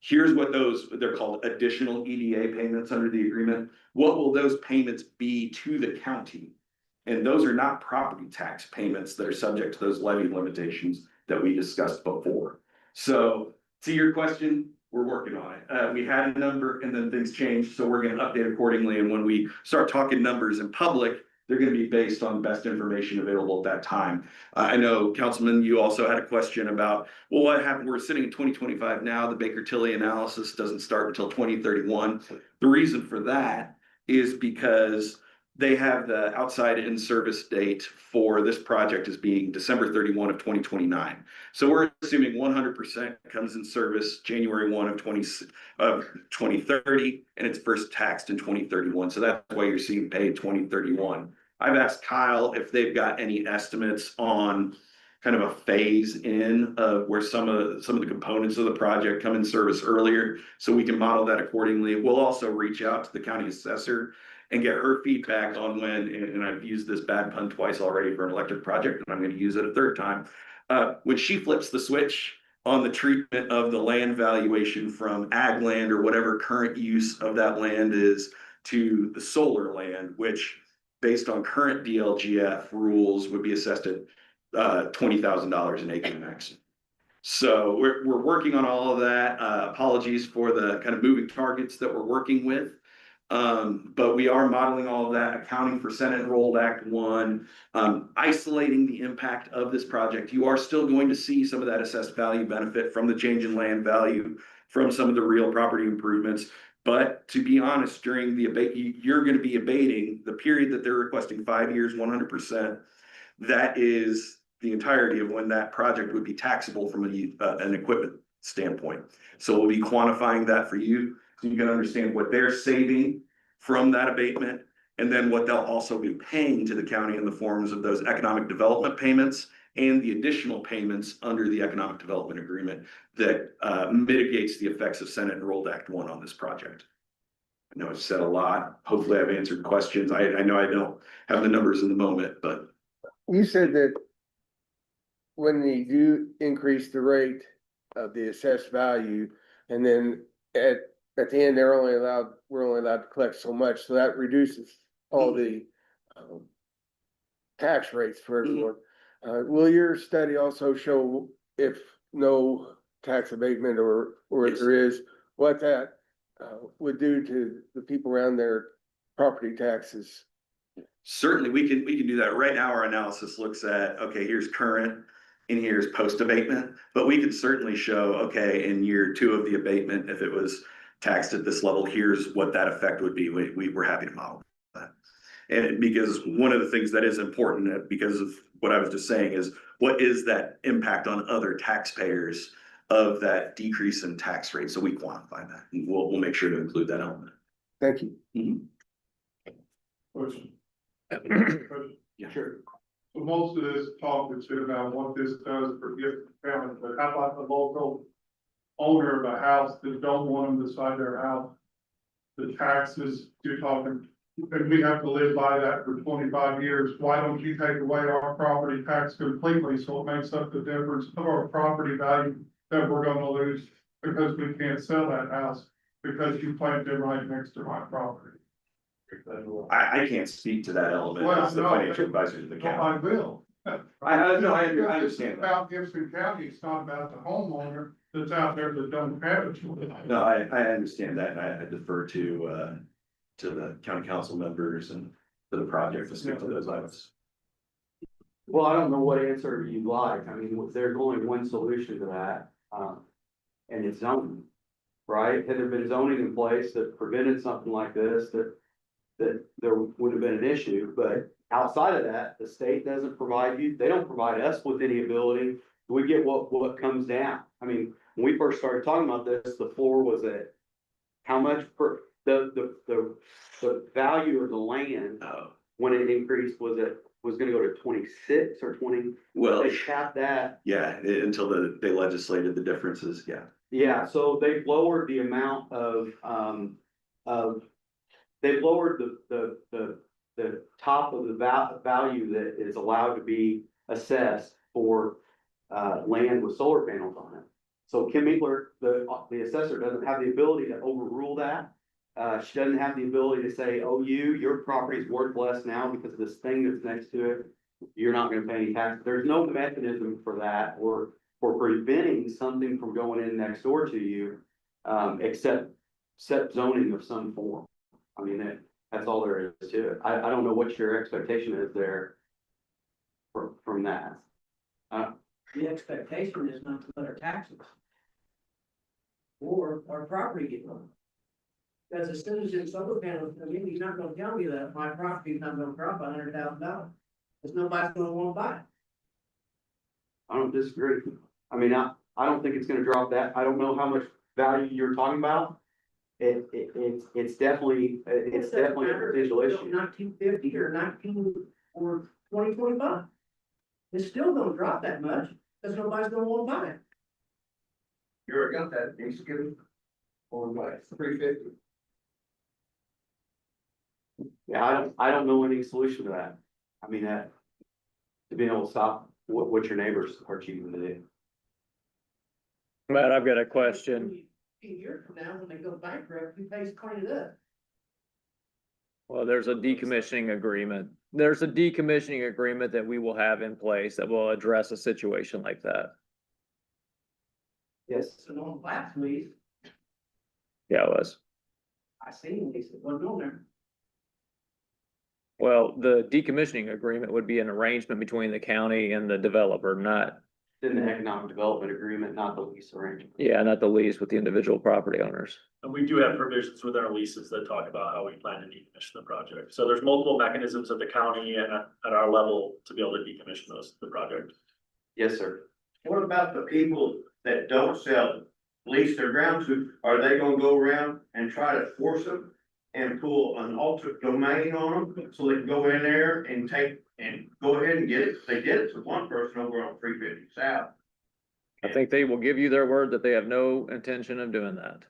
Here's what they're called additional EDA payments under the agreement. What will those payments be to the county? And those are not property tax payments that are subject to those levy limitations that we discussed before. So to your question, we're working on it. We had a number and then things changed, so we're going to update accordingly. And when we start talking numbers in public, they're going to be based on best information available at that time. I know, Councilman, you also had a question about, well, what happened? We're sitting in 2025 now. The Baker-Tilly analysis doesn't start until 2031. The reason for that is because they have the outside in-service date for this project as being December 31 of 2029. So we're assuming 100% comes in service January 1 of 2030, and it's first taxed in 2031. So that's why you're seeing paid 2031. I've asked Kyle if they've got any estimates on kind of a phase in of where some of the components of the project come in service earlier, so we can model that accordingly. We'll also reach out to the county assessor and get her feedback on when, and I've used this bad pun twice already for an electric project, and I'm going to use it a third time. When she flips the switch on the treatment of the land valuation from ag land or whatever current use of that land is to the solar land, which based on current DLGF rules would be assessed at $20,000 an acre max. So we're working on all of that. Apologies for the kind of moving targets that we're working with. But we are modeling all of that, accounting for Senate Enrolled Act 1, isolating the impact of this project. You are still going to see some of that assessed value benefit from the change in land value, from some of the real property improvements. But to be honest, during the you're going to be abating the period that they're requesting 5 years, 100%. That is the entirety of when that project would be taxable from an equipment standpoint. So we'll be quantifying that for you, so you can understand what they're saving from that abatement, and then what they'll also be paying to the county in the forms of those economic development payments and the additional payments under the economic development agreement that mitigates the effects of Senate Enrolled Act 1 on this project. I know I've said a lot. Hopefully I've answered questions. I know I don't have the numbers in the moment, but. You said that when they do increase the rate of the assessed value, and then at the end, we're only allowed to collect so much, so that reduces all the tax rates for everyone. Will your study also show if no tax abatement or Yes. there is, what that would do to the people around their property taxes? Certainly, we can do that. Right now, our analysis looks at, okay, here's current and here's post abatement, but we could certainly show, okay, in year 2 of the abatement, if it was taxed at this level, here's what that effect would be. We were happy to model that. And because one of the things that is important, because of what I was just saying, is what is that impact on other taxpayers of that decrease in tax rate? So we quantify that, and we'll make sure to include that element. Thank you. Question. Yeah. Sure. So most of this talk has been about what this does for gift families, but how about the local owner of a house that don't want them beside their house? The taxes you're talking, and we have to live by that for 25 years. Why don't you take away our property tax completely so it makes up the difference of our property value that we're gonna lose because we can't sell that house because you planted it right next to my property? I can't speak to that element as the financial advisor to the county. I will. I understand It's that. about Gibson County, it's not about the homeowner that's out there that don't have it. No, I understand that, and I defer to the county council members and to the project to speak to those items. Well, I don't know what answer you'd like. I mean, there's only one solution to that, and it's zoning. Right? Had there been zoning in place that prevented something like this, that there would have been an issue, but outside of that, the state doesn't provide you, they don't provide us with any ability. We get what comes down. I mean, when we first started talking about this, the floor was at how much per, the value of the land, when it increased was gonna go to 26 or 20. Well, They capped that. yeah, until they legislated the differences, yeah. Yeah, so they've lowered the amount of, they've lowered the top of the value that is allowed to be assessed for, land with solar panels on it. So Kim Inkler, the assessor, doesn't have the ability to overrule that. She doesn't have the ability to say, oh, your property is worth less now because of this thing that's next to it. You're not gonna pay any tax. There's no mechanism for that or for preventing something from going in next door to you, except zoning of some form. I mean, that's all there is to it. I don't know what your expectation is there from that. The expectation is not to let our taxes or our property get low. Because as soon as it's solar panels, I mean, he's not gonna tell me that my property's not gonna drop $100,000. Because nobody's gonna wanna buy it. I don't disagree. I mean, I don't think it's gonna drop that. I don't know how much value you're talking about. It's definitely a potential issue. 1950 or 2025. It's still gonna drop that much, because nobody's gonna wanna buy it. You already got that, needs to give it on what, 350? Yeah, I don't know any solution to that. I mean, to be able to stop what your neighbors are choosing to do. Matt, I've got a question. A year from now, when they go bankrupt, who pays to clean it up? Well, there's a decommissioning agreement. There's a decommissioning agreement that we will have in place that will address a situation like that. Yes. And on the last lease, Yeah, it was. I seen these, it wasn't on there. Well, the decommissioning agreement would be an arrangement between the county and the developer, not, In the economic development agreement, not the lease arrangement. yeah, not the lease with the individual property owners. And we do have provisions within our leases that talk about how we plan to decommission the project. So there's multiple mechanisms at the county and at our level to be able to decommission the project. Yes, sir. What about the people that don't sell, lease their ground to, are they gonna go around and try to force them and pull an altered domain on them, so they can go in there and take, and go ahead and get it? They did it to one person over on 350 South. I think they will give you their word that they have no intention of doing that.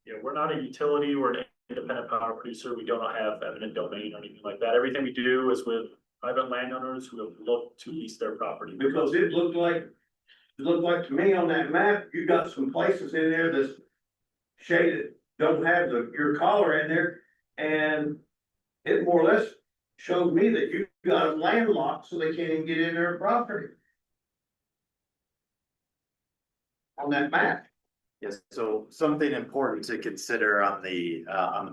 Yeah, we're not a utility, we're an independent power producer, we don't have eminent domain or anything like that. Everything we do is with private landowners who have looked to lease their property. Because it looked like to me on that map, you got some places in there that's shaded, don't have your collar in there. And it more or less showed me that you got them landlocked, so they can't even get in their property. On that map. Yes, so something important to consider on the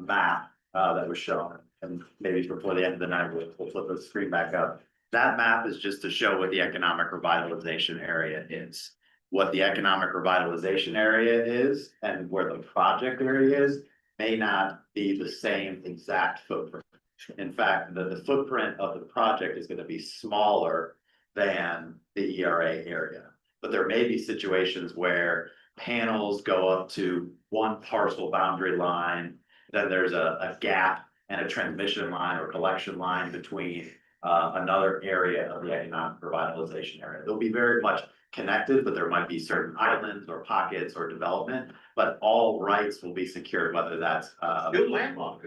map, that was shown, and maybe before the end of the night, we'll flip the screen back up. That map is just to show what the economic revitalization area is. what the economic revitalization area is and where the project area is may not be the same exact footprint. In fact, the footprint of the project is gonna be smaller than the ERA area. But there may be situations where panels go up to one parcel boundary line, then there's a gap and a transmission line or collection line between another area of the economic revitalization area. They'll be very much connected, but there might be certain islands or pockets or development, but all rights will be secured, whether that's Still landlocked.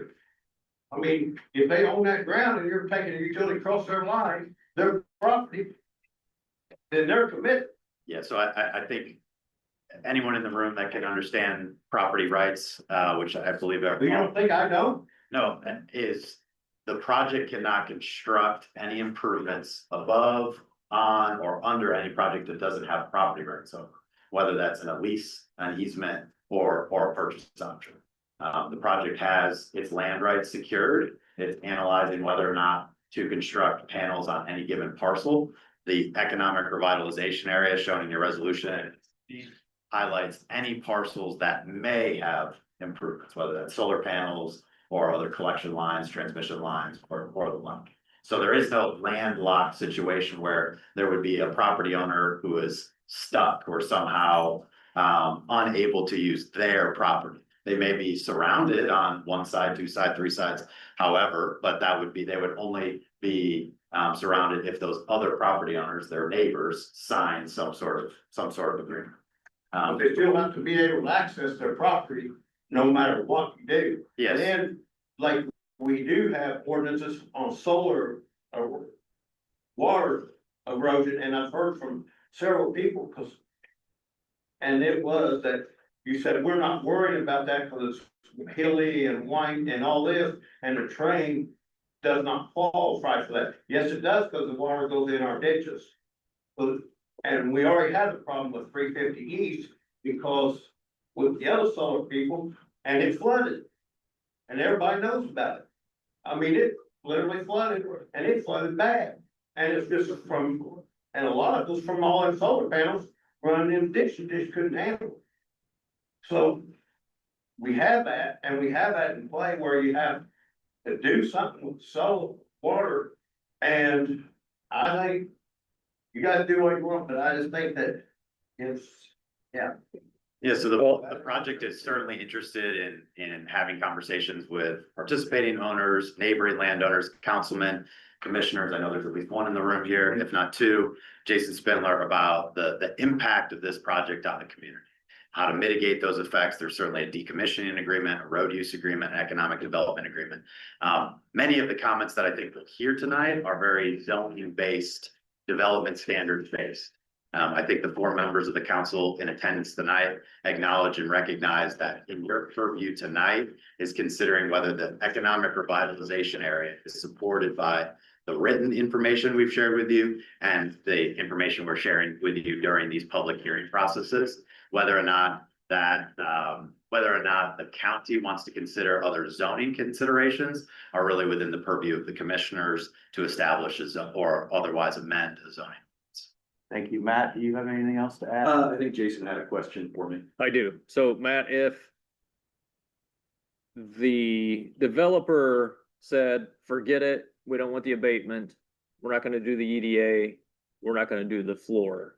I mean, if they own that ground and you're taking a utility across their line, their property, then they're committed. Yeah, so I think anyone in the room that can understand property rights, which I believe are. You don't think I don't? No, is the project cannot construct any improvements above, on, or under any project that doesn't have property rights. So whether that's in a lease, an easement, or a purchase option. The project has its land rights secured. It's analyzing whether or not to construct panels on any given parcel. The economic revitalization area shown in your resolution highlights any parcels that may have improvements, whether that's solar panels or other collection lines, transmission lines, or the like. So there is no landlocked situation where there would be a property owner who is stuck or somehow unable to use their property. They may be surrounded on one side, two sides, three sides, however, but they would only be surrounded if those other property owners, their neighbors, sign some sort of agreement. They still have to be able to access their property, no matter what you do. Yes. And like, we do have ordinances on solar or water erosion, and I've heard from several people, and it was that you said, we're not worried about that because it's hilly and white and all this, and the train does not qualify for that. Yes, it does, because the water goes in our ditches. But, and we already had a problem with 350 East because with the other solar people, and it flooded. And everybody knows about it. I mean, it literally flooded, and it flooded bad. And it's just and a lot of it was from all them solar panels running in ditches, just couldn't handle it. So we have that, and we have that in play where you have to do something with solar water. And I think you guys do what you want, but I just think that it's, yeah. Yeah, so the project is certainly interested in having conversations with participating owners, neighboring landowners, councilmen, commissioners. I know there's at least one in the room here, if not two, Jason Spindler, about the impact of this project on the community. How to mitigate those effects. There's certainly a decommissioning agreement, a road use agreement, an economic development agreement. Many of the comments that I think we'll hear tonight are very zoning-based, development standards based. I think the 4 members of the council in attendance tonight acknowledge and recognize that in your purview tonight is considering whether the economic revitalization area is supported by the written information we've shared with you and the information we're sharing with you during these public hearing processes, whether or not the county wants to consider other zoning considerations are really within the purview of the commissioners to establish or otherwise amend a zoning. Thank you. Matt, do you have anything else to add? I think Jason had a question for me. I do. So Matt, if the developer said, forget it, we don't want the abatement, we're not gonna do the EDA, we're not gonna do the floor.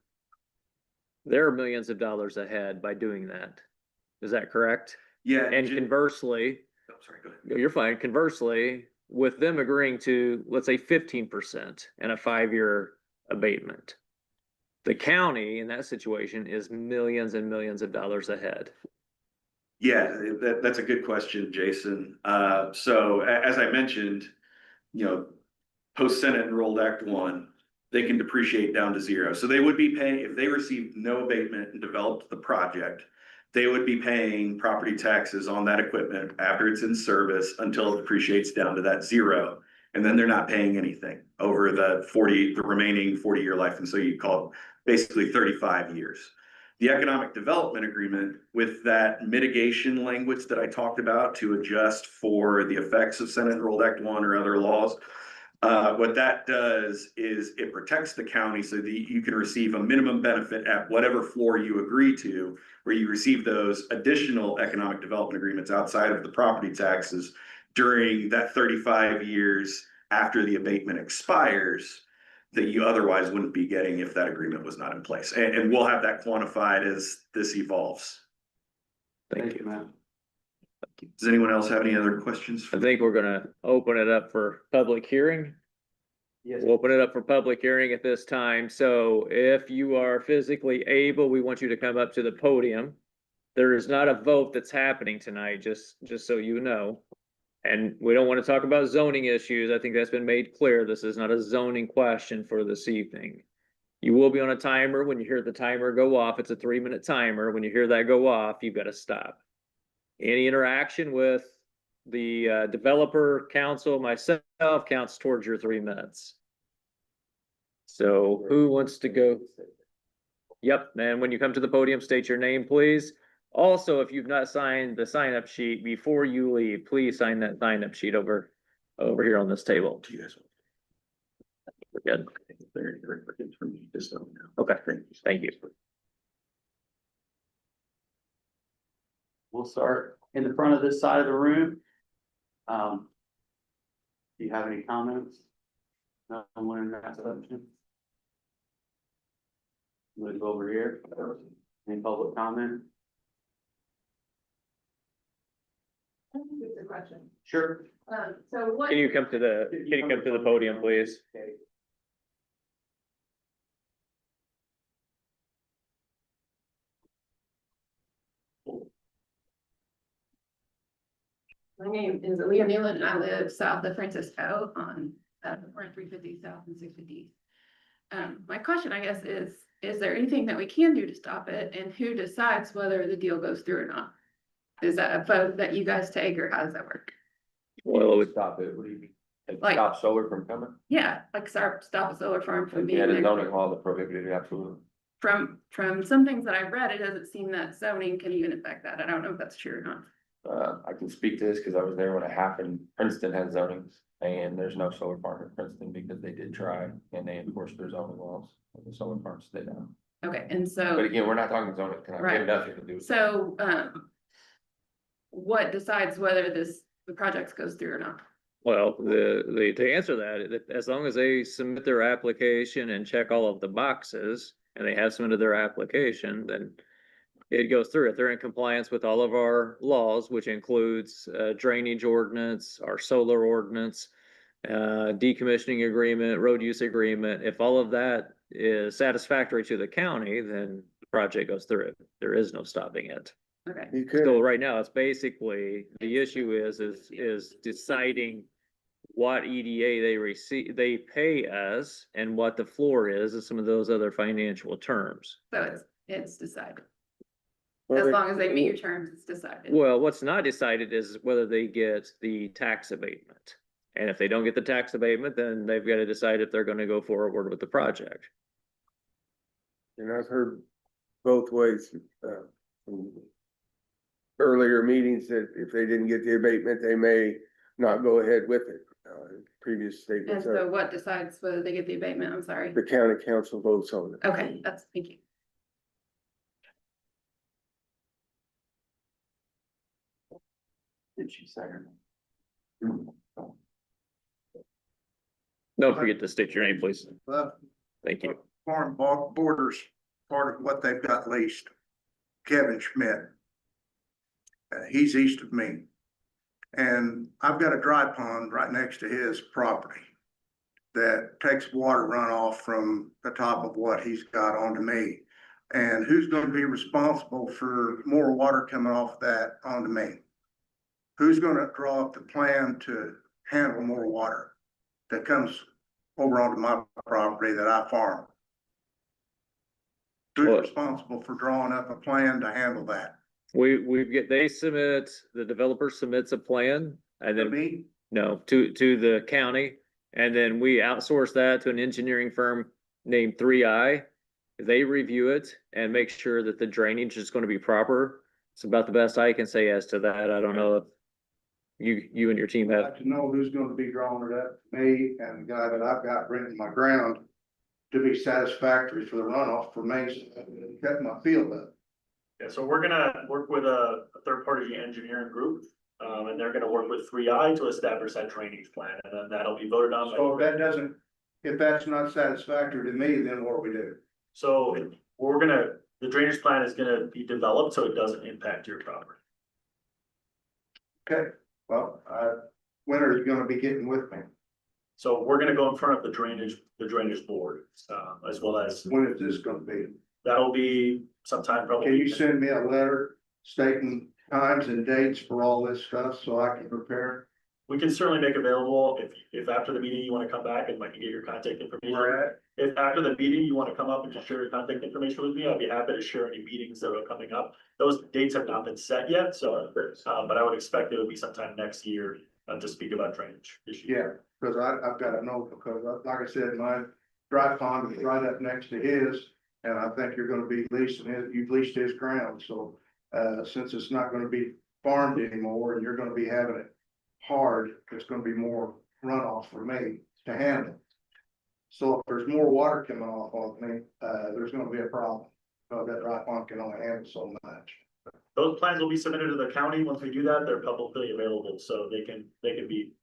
There are millions of dollars ahead by doing that. Is that correct? Yeah. And conversely, Oh, sorry, go ahead. you're fine, conversely, with them agreeing to, let's say, 15% and a 5-year abatement. The county in that situation is millions and millions of dollars ahead. Yeah, that's a good question, Jason. So as I mentioned, post Senate Enrolled Act 1, they can depreciate down to 0. So they would be paying, if they received no abatement and developed the project, they would be paying property taxes on that equipment after it's in service until it depreciates down to that 0. And then they're not paying anything over the remaining 40-year life. And so you call it basically 35 years. The economic development agreement with that mitigation language that I talked about to adjust for the effects of Senate Enrolled Act 1 or other laws, What that does is it protects the county so that you can receive a minimum benefit at whatever floor you agree to, where you receive those additional economic development agreements outside of the property taxes during that 35 years after the abatement expires that you otherwise wouldn't be getting if that agreement was not in place. And we'll have that quantified as this evolves. Thank you. Matt. Does anyone else have any other questions? I think we're gonna open it up for public hearing. Yes. We'll open it up for public hearing at this time. So if you are physically able, we want you to come up to the podium. There is not a vote that's happening tonight, just so you know. And we don't want to talk about zoning issues. I think that's been made clear. This is not a zoning question for this evening. You will be on a timer. When you hear the timer go off, it's a 3-minute timer. When you hear that go off, you've got to stop. Any interaction with the developer, council, myself counts towards your 3 minutes. So who wants to go? Yep, and when you come to the podium, state your name, please. Also, if you've not signed the sign-up sheet before you leave, please sign that sign-up sheet over here on this table. We're good. Okay, thank you. We'll start in the front of this side of the room. Do you have any comments? No one in that section? Move over here. Any public comment? It's a question. Sure. So what? Can you come to the podium, please? Okay. My name is Leah Newland and I live south of Francisco on, we're 350 south and 650. My question, I guess, is there anything that we can do to stop it, and who decides whether the deal goes through or not? Is that a vote that you guys take, or how does that work? Well, it would Stop it, what do you mean? Like- Stop solar from coming? Yeah, like stop a solar farm from being Yeah, the there. zoning law that prohibited it, absolutely. From some things that I've read, it doesn't seem that zoning can even affect that. I don't know if that's true or not. I can speak to this because I was there when it happened. Princeton has zonings and there's no solar farm in Princeton because they did try and they enforced their zoning laws. And the solar farms stayed down. Okay, and But so, again, we're not talking zoning. We Right. have nothing to do with it. so, what decides whether the project goes through or not? Well, to answer that, as long as they submit their application and check all of the boxes, and they have submitted their application, then it goes through. If they're in compliance with all of our laws, which includes drainage ordinance, our solar ordinance, decommissioning agreement, road use agreement, if all of that is satisfactory to the county, then the project goes through. There is no stopping it. Okay, You could. So right now, it's basically, the issue is deciding what EDA they pay us and what the floor is and some of those other financial terms. so it's decided. Well, As they- long as they meet your terms, it's decided. Well, what's not decided is whether they get the tax abatement. And if they don't get the tax abatement, then they've got to decide if they're gonna go forward with the project. And I've heard both ways, from earlier meetings that if they didn't get the abatement, they may not go ahead with it. Previous And statements, so what decides whether they get the abatement? I'm sorry. the county council votes on it. Okay, thank you. Did she say her Don't forget to state your name, please. Thank you. Farm borders, part of what they've got leased. Kevin Schmidt. He's east of me. And I've got a dry pond right next to his property that takes water runoff from the top of what he's got onto me. And who's gonna be responsible for more water coming off that onto me? Who's gonna draw up the plan to handle more water that comes over onto my property that I farm? Who's Well- responsible for drawing up a plan to handle that? The developer submits a plan and then, Me? no, to the county. And then we outsource that to an engineering firm named 3i. They review it and make sure that the drainage is gonna be proper. It's about the best I can say as to that. I don't know if you and your team I'd have? like to know who's gonna be drawing it up, me and the guy that I've got renting my ground to be satisfactory for the runoff for me, cut my field up. Yeah, so we're gonna work with a third-party engineering group, and they're gonna work with 3I to establish that drainage plan, and then that'll be voted on. So if that's not satisfactory to me, then what do we do? So the drainage plan is gonna be developed so it doesn't impact your property. Okay, well, when are you gonna be getting with me? So we're gonna go in front of the drainage board, as well as, When is this gonna be? that'll be sometime probably. Can you send me a letter stating times and dates for all this stuff so I can prepare? We can certainly make available, if after the meeting you wanna come back and I can get your contact information. Where at? If after the meeting you wanna come up and just share your contact information with me, I'd be happy to share any meetings that are coming up. Those dates have not been set yet, so, but I would expect it would be sometime next year, to speak about drainage issues. Yeah, cause I've gotta know, because like I said, my dry pond is right up next to his. And I think you're gonna be you've leased his ground, so, since it's not gonna be farmed anymore and you're gonna be having it hard, it's gonna be more runoff for me to handle. So if there's more water coming off of me, there's gonna be a problem, that dry pond can only handle so much. Those plans will be submitted to the county. Once we do that, they're publicly available, so they can be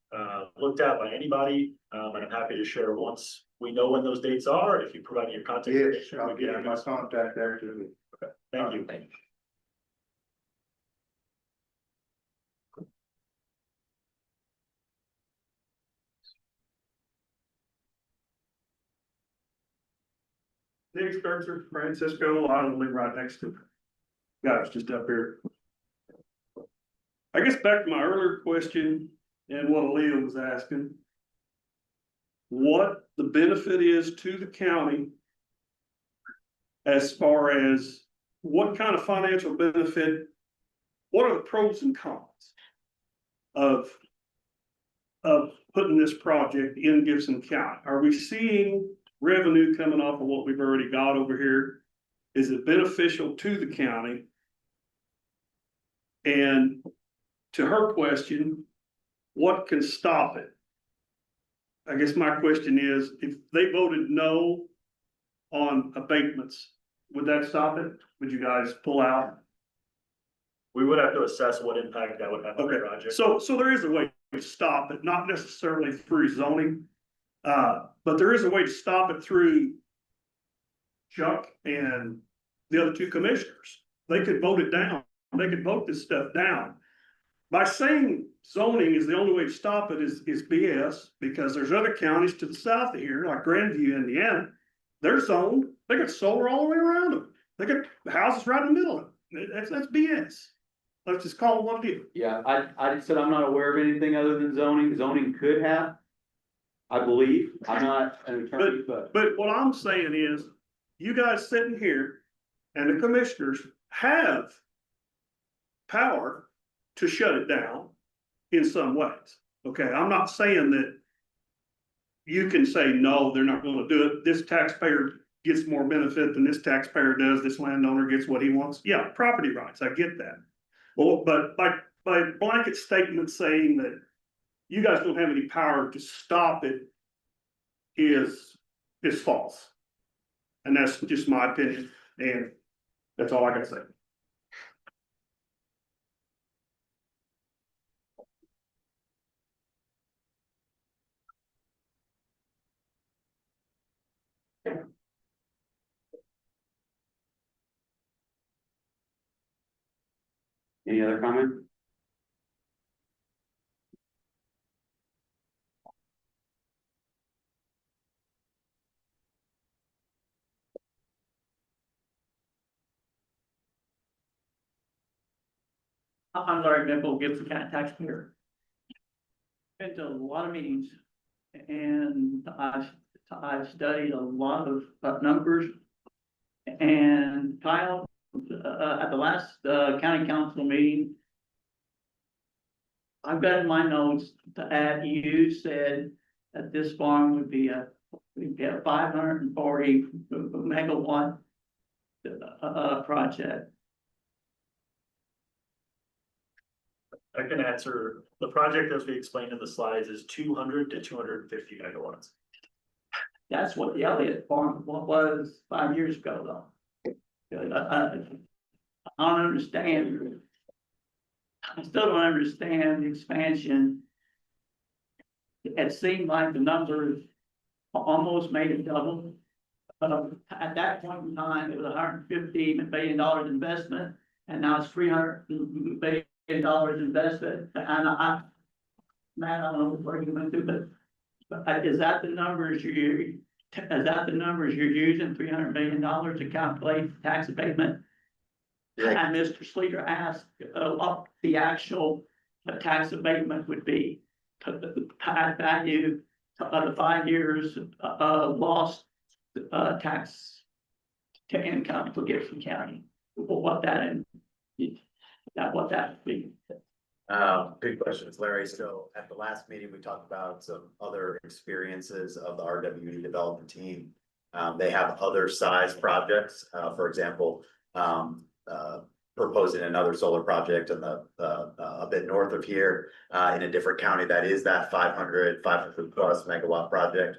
looked at by anybody. And I'm happy to share once we know when those dates are. If you provide me your contact Yes, information. I'll we'll give get you my contact there too. Thank you. Nick Spencer, Francisco, I live right next to. Guys, just up here. I guess back to my earlier question and what Aaliyah was asking. What the benefit is to the county. As far as what kind of financial benefit, what are the pros and cons? Of putting this project in Gibson County? Are we seeing revenue coming off of what we've already got over here? Is it beneficial to the county? And to her question, what can stop it? I guess my question is, if they voted no on abatements, would that stop it? Would you guys pull out? We would have to assess what impact that would have on the project. So there is a way to stop it, not necessarily through zoning. But there is a way to stop it through Chuck and the other two commissioners. They could vote it down. They could vote this stuff down. By saying zoning is the only way to stop it is BS, because there's other counties to the south of here, like Grandview, Indiana. They're zoned. They got solar all the way around them. They got houses right in the middle of it. That's BS. Let's just call it what it is. Yeah, I said I'm not aware of anything other than zoning. Zoning could have. I believe. I'm not an attorney, but. But what I'm saying is, you guys sitting here and the commissioners have power to shut it down in some ways. Okay, I'm not saying that you can say, no, they're not gonna do it. This taxpayer gets more benefit than this taxpayer does. This landowner gets what he wants. Yeah, property rights, I get that. Well, but by blanket statement saying that you guys don't have any power to stop it is false. And that's just my opinion, and that's all I gotta say. Any other comment? I'm Larry Mipple, Gibson County taxpayer. Been to a lot of meetings and I've studied a lot of numbers. And Kyle, at the last county council meeting, I've got in my notes that you said that this farm would be a 540 megawatt project. I can answer. The project as we explained in the slides is 200 to 250 megawatts. That's what the Elliott farm was 5 years ago, though. I don't understand. I still don't understand the expansion. It seemed like the numbers almost made it double. At that point in time, it was $150 billion investment, and now it's $300 billion investment. And Matt, I don't know where you went to, but is that the numbers you're using, $300 billion to calculate tax abatement? And Mr. Sleeter asked what the actual tax abatement would be, the value of the 5 years lost tax to income for Gibson County. What that would be. Good questions, Larry. So at the last meeting, we talked about some other experiences of the RWE development team. They have other size projects, for example, proposing another solar project in a bit north of here, in a different county that is that 500 plus megawatt project.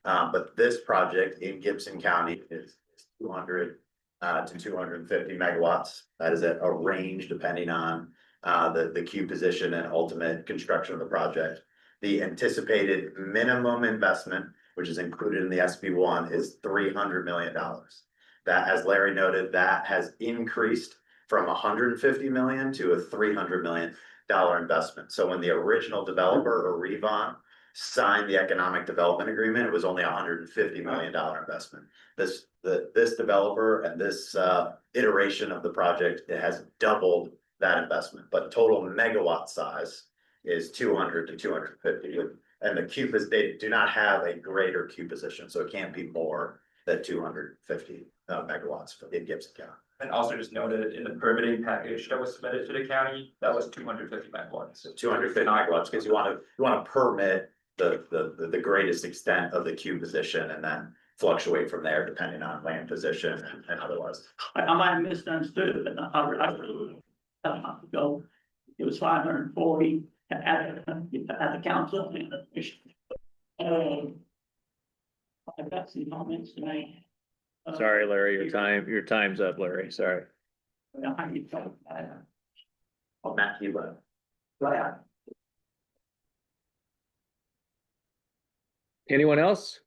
But this project in Gibson County is 200 to 250 megawatts. That is a range depending on the queue position and ultimate construction of the project. The anticipated minimum investment, which is included in the SB1, is $300 million. That, as Larry noted, that has increased from 150 million to a $300 million investment. So when the original developer, or Revon, signed the economic development agreement, it was only $150 million investment. This developer and this iteration of the project, it has doubled that investment, but total megawatt size is 200 to 250. And the queue is, they do not have a greater queue position, so it can't be more than 250 megawatts in Gibson County. And also just noted in the permitting package that was submitted to the county, that was 250 megawatts. 250 megawatts, because you want to permit the greatest extent of the queue position and then fluctuate from there depending on land position and otherwise. I might have misunderstood, but I really, a month ago, it was 540 at the council. I've got some comments to make. Sorry, Larry, your time's up, Larry, sorry. How you talk about it. Oh, Matt, you left. Right. Anyone else?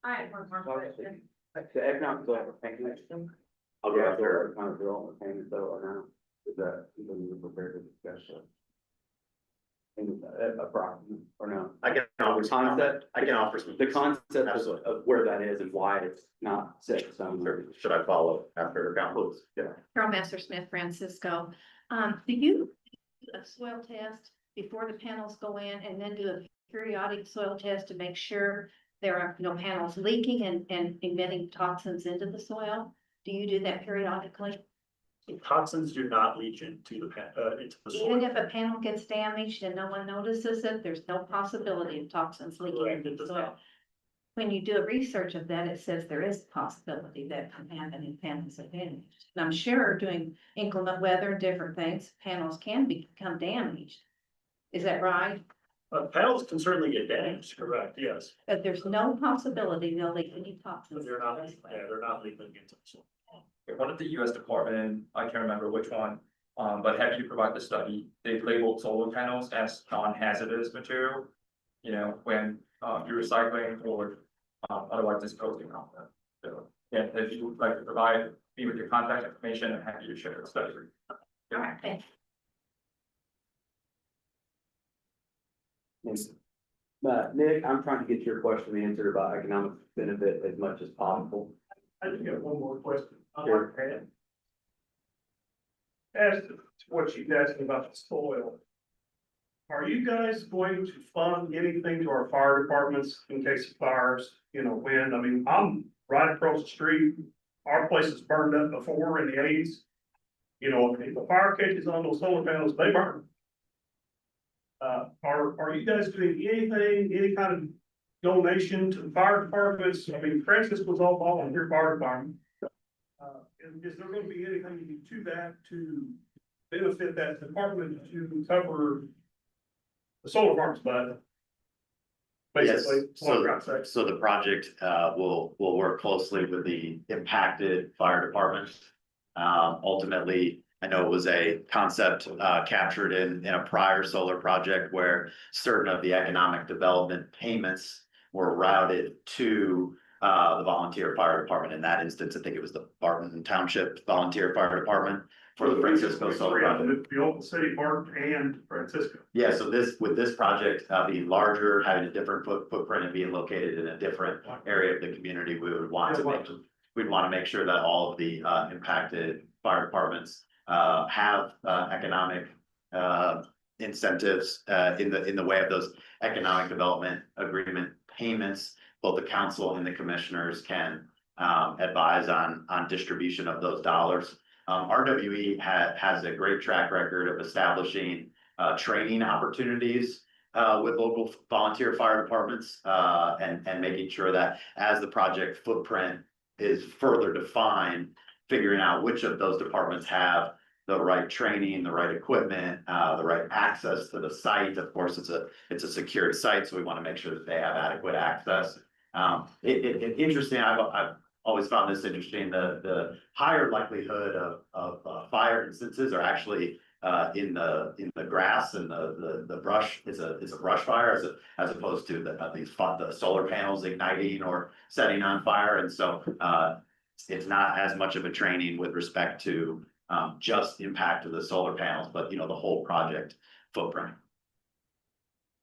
I have one more question. The economic development payment. I'll go after economic development payment though, or now, is that, even you're prepared to discuss it? A problem, or no? I can offer The some concept, I can offer some. the concept Absolutely. of where that is and why it's not set in stone. Should I follow after council? Yeah. Carol Messersmith, Francisco. Do you do a soil test before the panels go in, and then do a periodic soil test to make sure there are no panels leaking and emitting toxins into the soil? Do you do that periodically? Toxins do not leach into the soil. Even if a panel gets damaged and no one notices it, there's no possibility of toxins leaking Correct, into it the does soil. not. When you do a research of that, it says there is a possibility that contaminated panels are damaged. And I'm sure doing inclement weather and different things, panels can become damaged. Is that right? Panels can certainly get damaged, correct, yes, But there's no possibility they'll leak any but toxins. they're not, they're not leaking into the soil. One of the US department, I can't remember which one, but happy to provide the study, they've labeled solar panels as non-hazardous material. You know, when you're recycling or otherwise disposing of them. So, yeah, if you would like to provide me with your contact information, I'm happy to share the study. All right, thanks. Nick, I'm trying to get your question answered about economic benefit as much as possible. I just got one more question. Sure. As to what she's asking about the soil. Are you guys going to fund anything to our fire departments in case of fires, you know, wind? I mean, I'm right across the street. Our place was burned up before in the 80s. You know, if the fire catches on those solar panels, they burn. Are you guys doing anything, any kind of donation to the fire departments? I mean, Francis was all volunteer fire department. Is there gonna be anything you do to that to benefit that department to cover the solar farms, but Yes, basically, what I'm trying to say. so the project will work closely with the impacted fire departments. Ultimately, I know it was a concept captured in a prior solar project where certain of the economic development payments were routed to the volunteer fire department. In that instance, I think it was the Barton Township Volunteer Fire Department for the Francisco Solar Project. The Oklahoma City Park and Francisco. Yeah, so with this project being larger, having a different footprint and being located in a different area of the community, we would want to make sure that all of the impacted fire departments have economic incentives in the way of those economic development agreement payments. Both the council and the commissioners can advise on distribution of those dollars. RWE has a great track record of establishing training opportunities with local volunteer fire departments and making sure that as the project footprint is further defined, figuring out which of those departments have the right training, the right equipment, the right access to the site. Of course, it's a secured site, so we want to make sure that they have adequate access. Interesting, I've always found this interesting, the higher likelihood of fire instances are actually in the grass and the brush. It's a brush fire as opposed to the solar panels igniting or setting on fire. And so it's not as much of a training with respect to just impact of the solar panels, but the whole project footprint.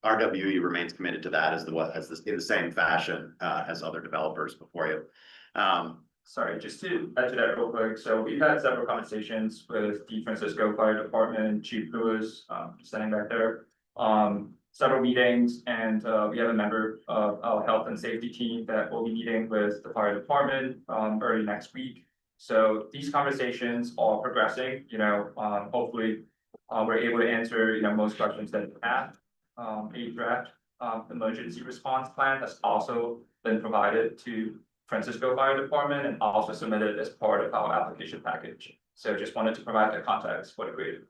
RWE remains committed to that in the same fashion as other developers before you. Sorry, just to add to that real quick, so we've had several conversations with the Francisco Fire Department, Chief Lewis, standing back there. Several meetings, and we have a member of our health and safety team that will be meeting with the fire department early next week. So these conversations are progressing, hopefully we're able to answer, most questions that you have. A draft emergency response plan has also been provided to Francisco Fire Department and also submitted as part of our application package. So just wanted to provide the context for the grid.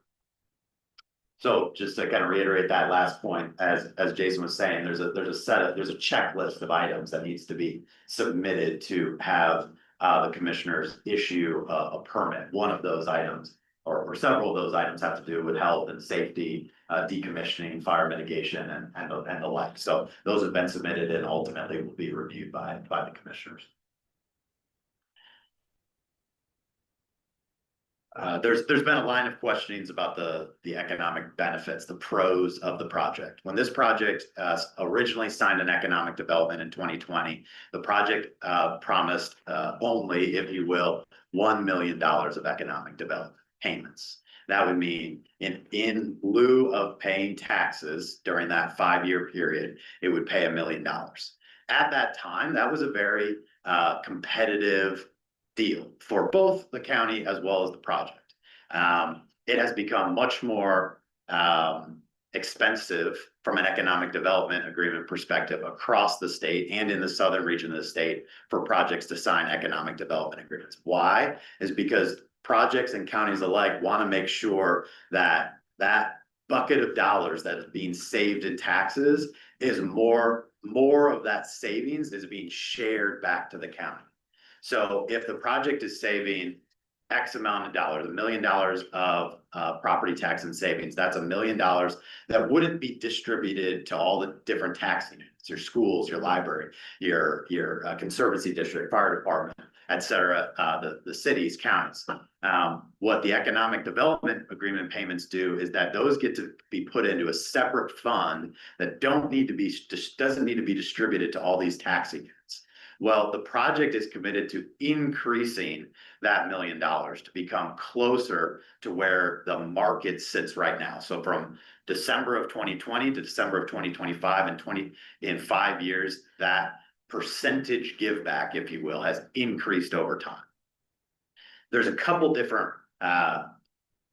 So just to kind of reiterate that last point, as Jason was saying, there's a checklist of items that needs to be submitted to have the commissioners issue a permit. One of those items or several of those items have to do with health and safety, decommissioning, fire mitigation, and the like. So those have been submitted and ultimately will be reviewed by the commissioners. There's been a line of questionings about the economic benefits, the pros of the project. When this project originally signed an economic development in 2020, the project promised only, if you will, $1 million of economic development payments. That would mean in lieu of paying taxes during that 5-year period, it would pay $1 million. At that time, that was a very competitive deal for both the county as well as the project. It has become much more expensive from an economic development agreement perspective across the state and in the southern region of the state for projects to sign economic development agreements. Why? Is because projects and counties alike want to make sure that that bucket of dollars that is being saved in taxes is more of that savings is being shared back to the county. So if the project is saving X amount of dollars, $1 million of property tax and savings, that's $1 million that wouldn't be distributed to all the different tax units, your schools, your library, your conservancy district, fire department, et cetera, the cities, counties. What the economic development agreement payments do is that those get to be put into a separate fund that doesn't need to be distributed to all these tax units. Well, the project is committed to increasing that $1 million to become closer to where the market sits right now. So from December of 2020 to December of 2025 in 5 years, that percentage give back, if you will, has increased over time. There's a couple different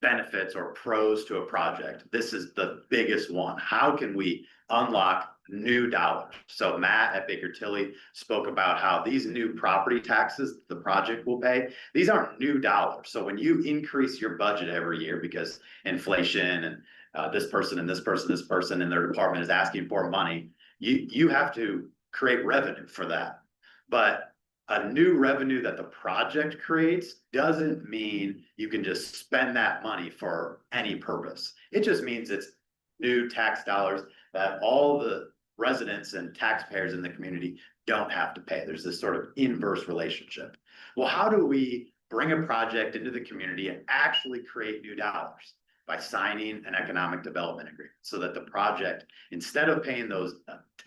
benefits or pros to a project. This is the biggest one. How can we unlock new dollars. So Matt at Baker Tilly spoke about how these new property taxes the project will pay, these aren't new dollars. So when you increase your budget every year because inflation and this person and this person in their department is asking for money, you have to create revenue for that. But a new revenue that the project creates doesn't mean you can just spend that money for any purpose. It just means it's new tax dollars that all the residents and taxpayers in the community don't have to pay. There's this sort of inverse relationship. Well, how do we bring a project into the community and actually create new dollars? By signing an economic development agreement so that the project, instead of paying those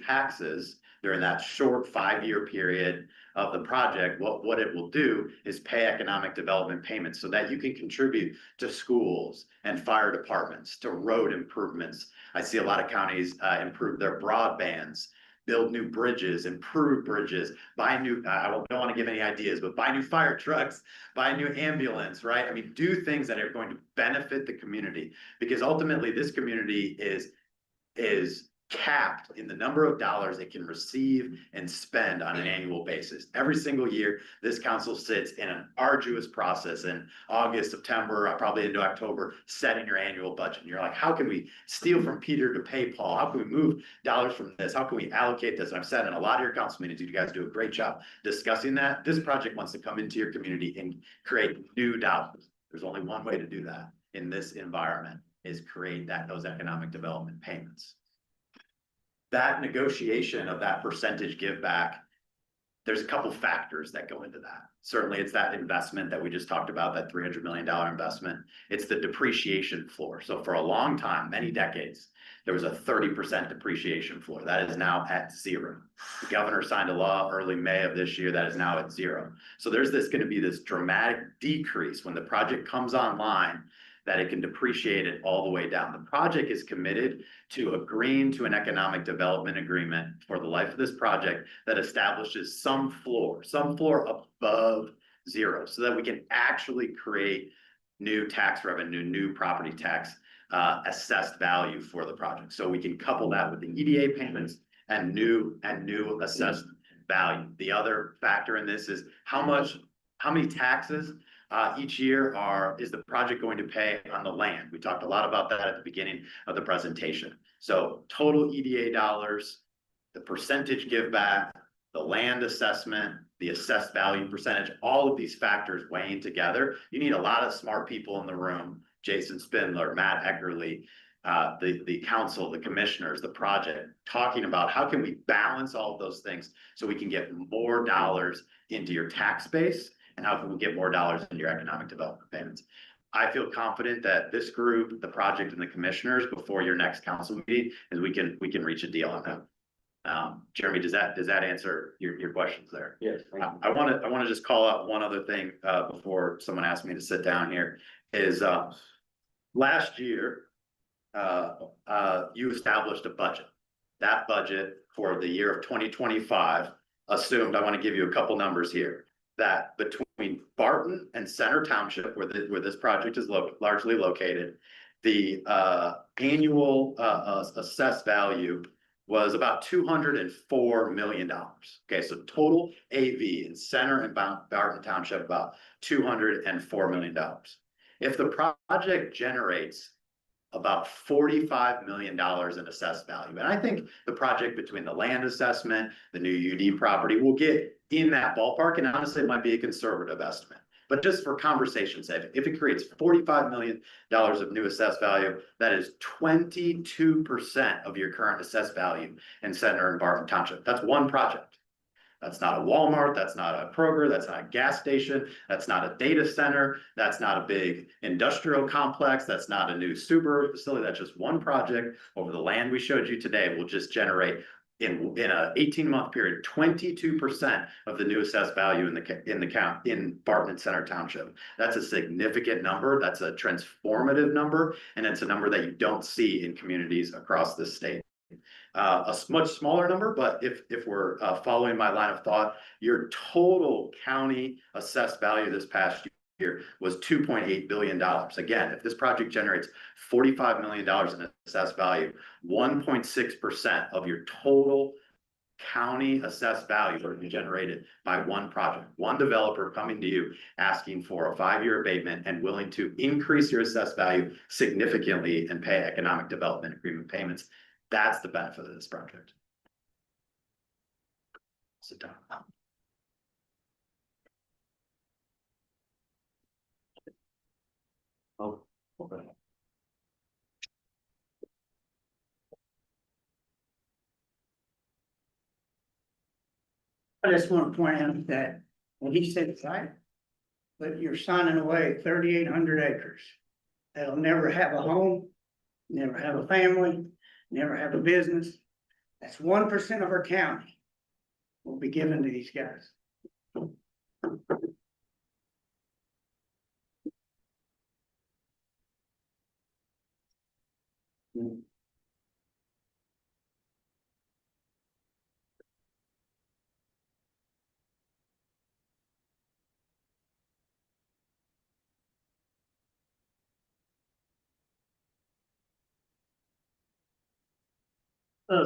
taxes during that short 5-year period of the project, what it will do is pay economic development payments so that you can contribute to schools and fire departments, to road improvements. I see a lot of counties improve their broadbands, build new bridges, improve bridges, buy new, I don't want to give any ideas, but buy new fire trucks, buy a new ambulance, right? I mean, do things that are going to benefit the community, because ultimately this community is capped in the number of dollars it can receive and spend on an annual basis. Every single year, this council sits in an arduous process in August, September, probably into October, setting your annual budget. And you're like, how can we steal from Peter to pay Paul? How can we move dollars from this? How can we allocate this? And I've said in a lot of your council meetings, you guys do a great job discussing that. This project wants to come into your community and create new dollars. There's only one way to do that in this environment, is create those economic development payments. That negotiation of that percentage give back, there's a couple factors that go into that. Certainly it's that investment that we just talked about, that $300 million investment. It's the depreciation floor. So for a long time, many decades, there was a 30% depreciation floor. That is now at 0. The governor signed a law early May of this year that is now at 0. So there's going to be this dramatic decrease when the project comes online, that it can depreciate it all the way down. The project is committed to agreeing to an economic development agreement for the life of this project that establishes some floor above 0, so that we can actually create new tax revenue, new property tax assessed value for the project. So we can couple that with the EDA payments and new assessed value. The other factor in this is how many taxes each year is the project going to pay on the land. We talked a lot about that at the beginning of the presentation. So total EDA dollars, the percentage give back, the land assessment, the assessed value percentage, all of these factors weighing together. You need a lot of smart people in the room. Jason Spindler, Matt Eckerly, the council, the commissioners, the project, talking about how can we balance all of those things so we can get more dollars into your tax base, and how can we get more dollars into your economic development payments. I feel confident that this group, the project and the commissioners, before your next council meeting, is we can reach a deal on that. Jeremy, does that answer your questions there? Yes. I want to just call out one other thing before someone asks me to sit down here, is last year you established a budget. That budget for the year of 2025 assumed, I want to give you a couple numbers here, that between Barton and Center Township, where this project is largely located, the annual assessed value was about $204 million. Okay, so total AV in Center and Barton Township, about $204 million. If the project generates about $45 million in assessed value, and I think the project, between the land assessment, the new UD property, will get in that ballpark, and honestly, it might be a conservative estimate. But just for conversation's sake, if it creates $45 million of new assessed value, that is 22% of your current assessed value in Center and Barton Township. That's one project. That's not a Walmart, that's not a Kroger, that's not a gas station, that's not a data center, that's not a big industrial complex, that's not a new Subaru facility. That's just one project over the land we showed you today will just generate in a 18-month period, 22% of the new assessed value in Barton and Center Township. That's a significant number. That's a transformative number, and it's a number that you don't see in communities across the state. A much smaller number, but if we're following my line of thought, your total county assessed value this past year was $2.8 billion. Again, if this project generates $45 million in assessed value, 1.6% of your total county assessed value would be generated by one project, one developer coming to you asking for a 5-year abatement and willing to increase your assessed value significantly and pay economic development agreement payments. That's the benefit of this project. Sit down. Oh, okay. I just want to point out that when he said site, but you're signing away 3,800 acres. That'll never have a home, never have a family, never have a business. That's 1% of our county will be given to these guys.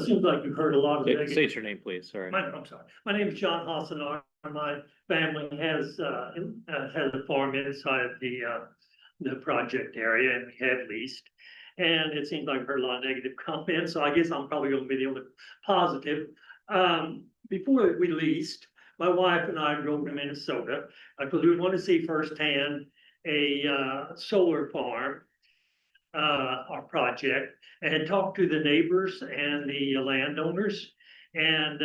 Seems like you've heard a lot of negative. State your name, please, sorry. I'm sorry. My name is John Hassanar. My family has a farm inside the project area, and we have leased. And it seems like I've heard a lot of negative comments, so I guess I'm probably gonna be the only positive. Before we leased, my wife and I drove to Minnesota, because we want to see firsthand a solar farm, our project, and talked to the neighbors and the landowners. And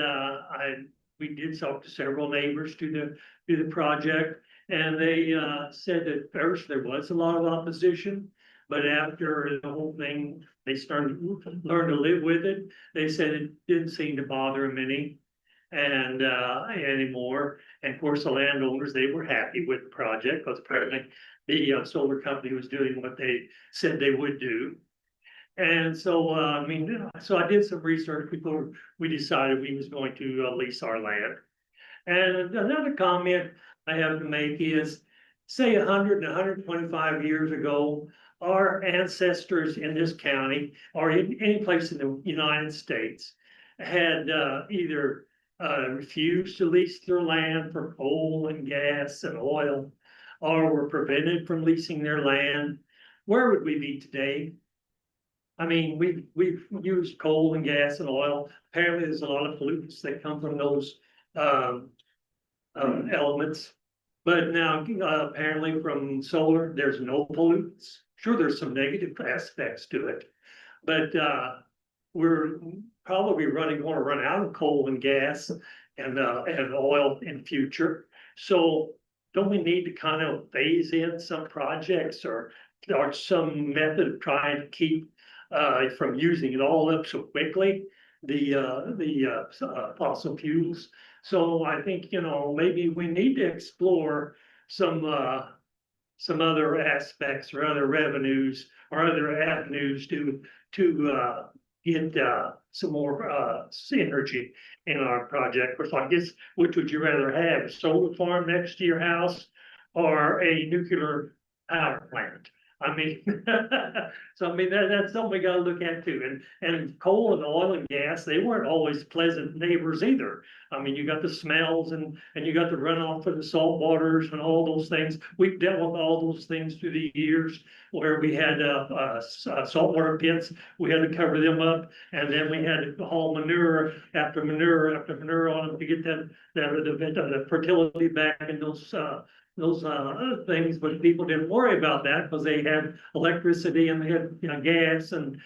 we did talk to several neighbors to the project, and they said that first there was a lot of opposition, but after the whole thing, they started to learn to live with it. They said it didn't seem to bother them any and anymore. And of course, the landowners, they were happy with the project, because apparently the solar company was doing what they said they would do. And so, I mean, so I did some research before we decided we was going to lease our land. And another comment I have to make is, say 100 and 125 years ago, our ancestors in this county, or in any place in the United States, had either refused to lease their land for coal and gas and oil, or were prevented from leasing their land. Where would we be today? I mean, we've used coal and gas and oil. Apparently, there's a lot of pollutants that come from those elements. But now, apparently from solar, there's no pollutants. Sure, there's some negative aspects to it, but we're probably going to run out of coal and gas and oil in future. So don't we need to kind of phase in some projects or some method of trying to keep from using it all up so quickly, the fossil fuels? So I think, you know, maybe we need to explore some other aspects or other revenues or other avenues to get some more synergy in our project. Which I guess, which would you rather have, a solar farm next to your house or a nuclear power plant? I mean, so I mean, that's something we gotta look at too. And coal and oil and gas, they weren't always pleasant neighbors either. I mean, you got the smells and you got the runoff of the salt waters and all those things. We've dealt with all those things through the years where we had saltwater pits. We had to cover them up, and then we had to haul manure after manure after manure on them to get the fertility back in those other things. But people didn't worry about that because they had electricity and they had, you know, gas and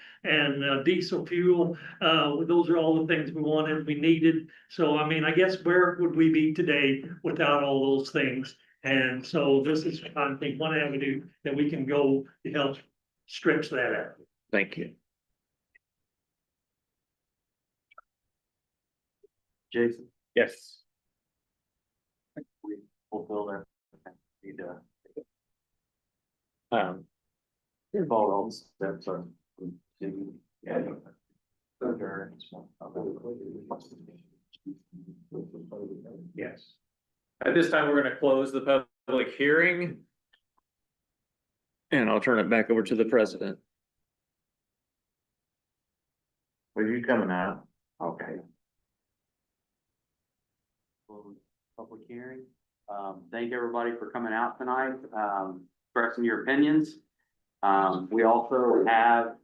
diesel fuel. Those are all the things we wanted, we needed. So I mean, I guess where would we be today without all those things? And so this is, I think, one avenue that we can go to help stretch that out. Thank you. Jason, Yes. we fulfill that. Need to Involve all the steps on. Yes. At this time, we're gonna close the public hearing. And I'll turn it back over to the president. Are you coming out? Okay. Public hearing. Thank everybody for coming out tonight, expressing your opinions. We also have,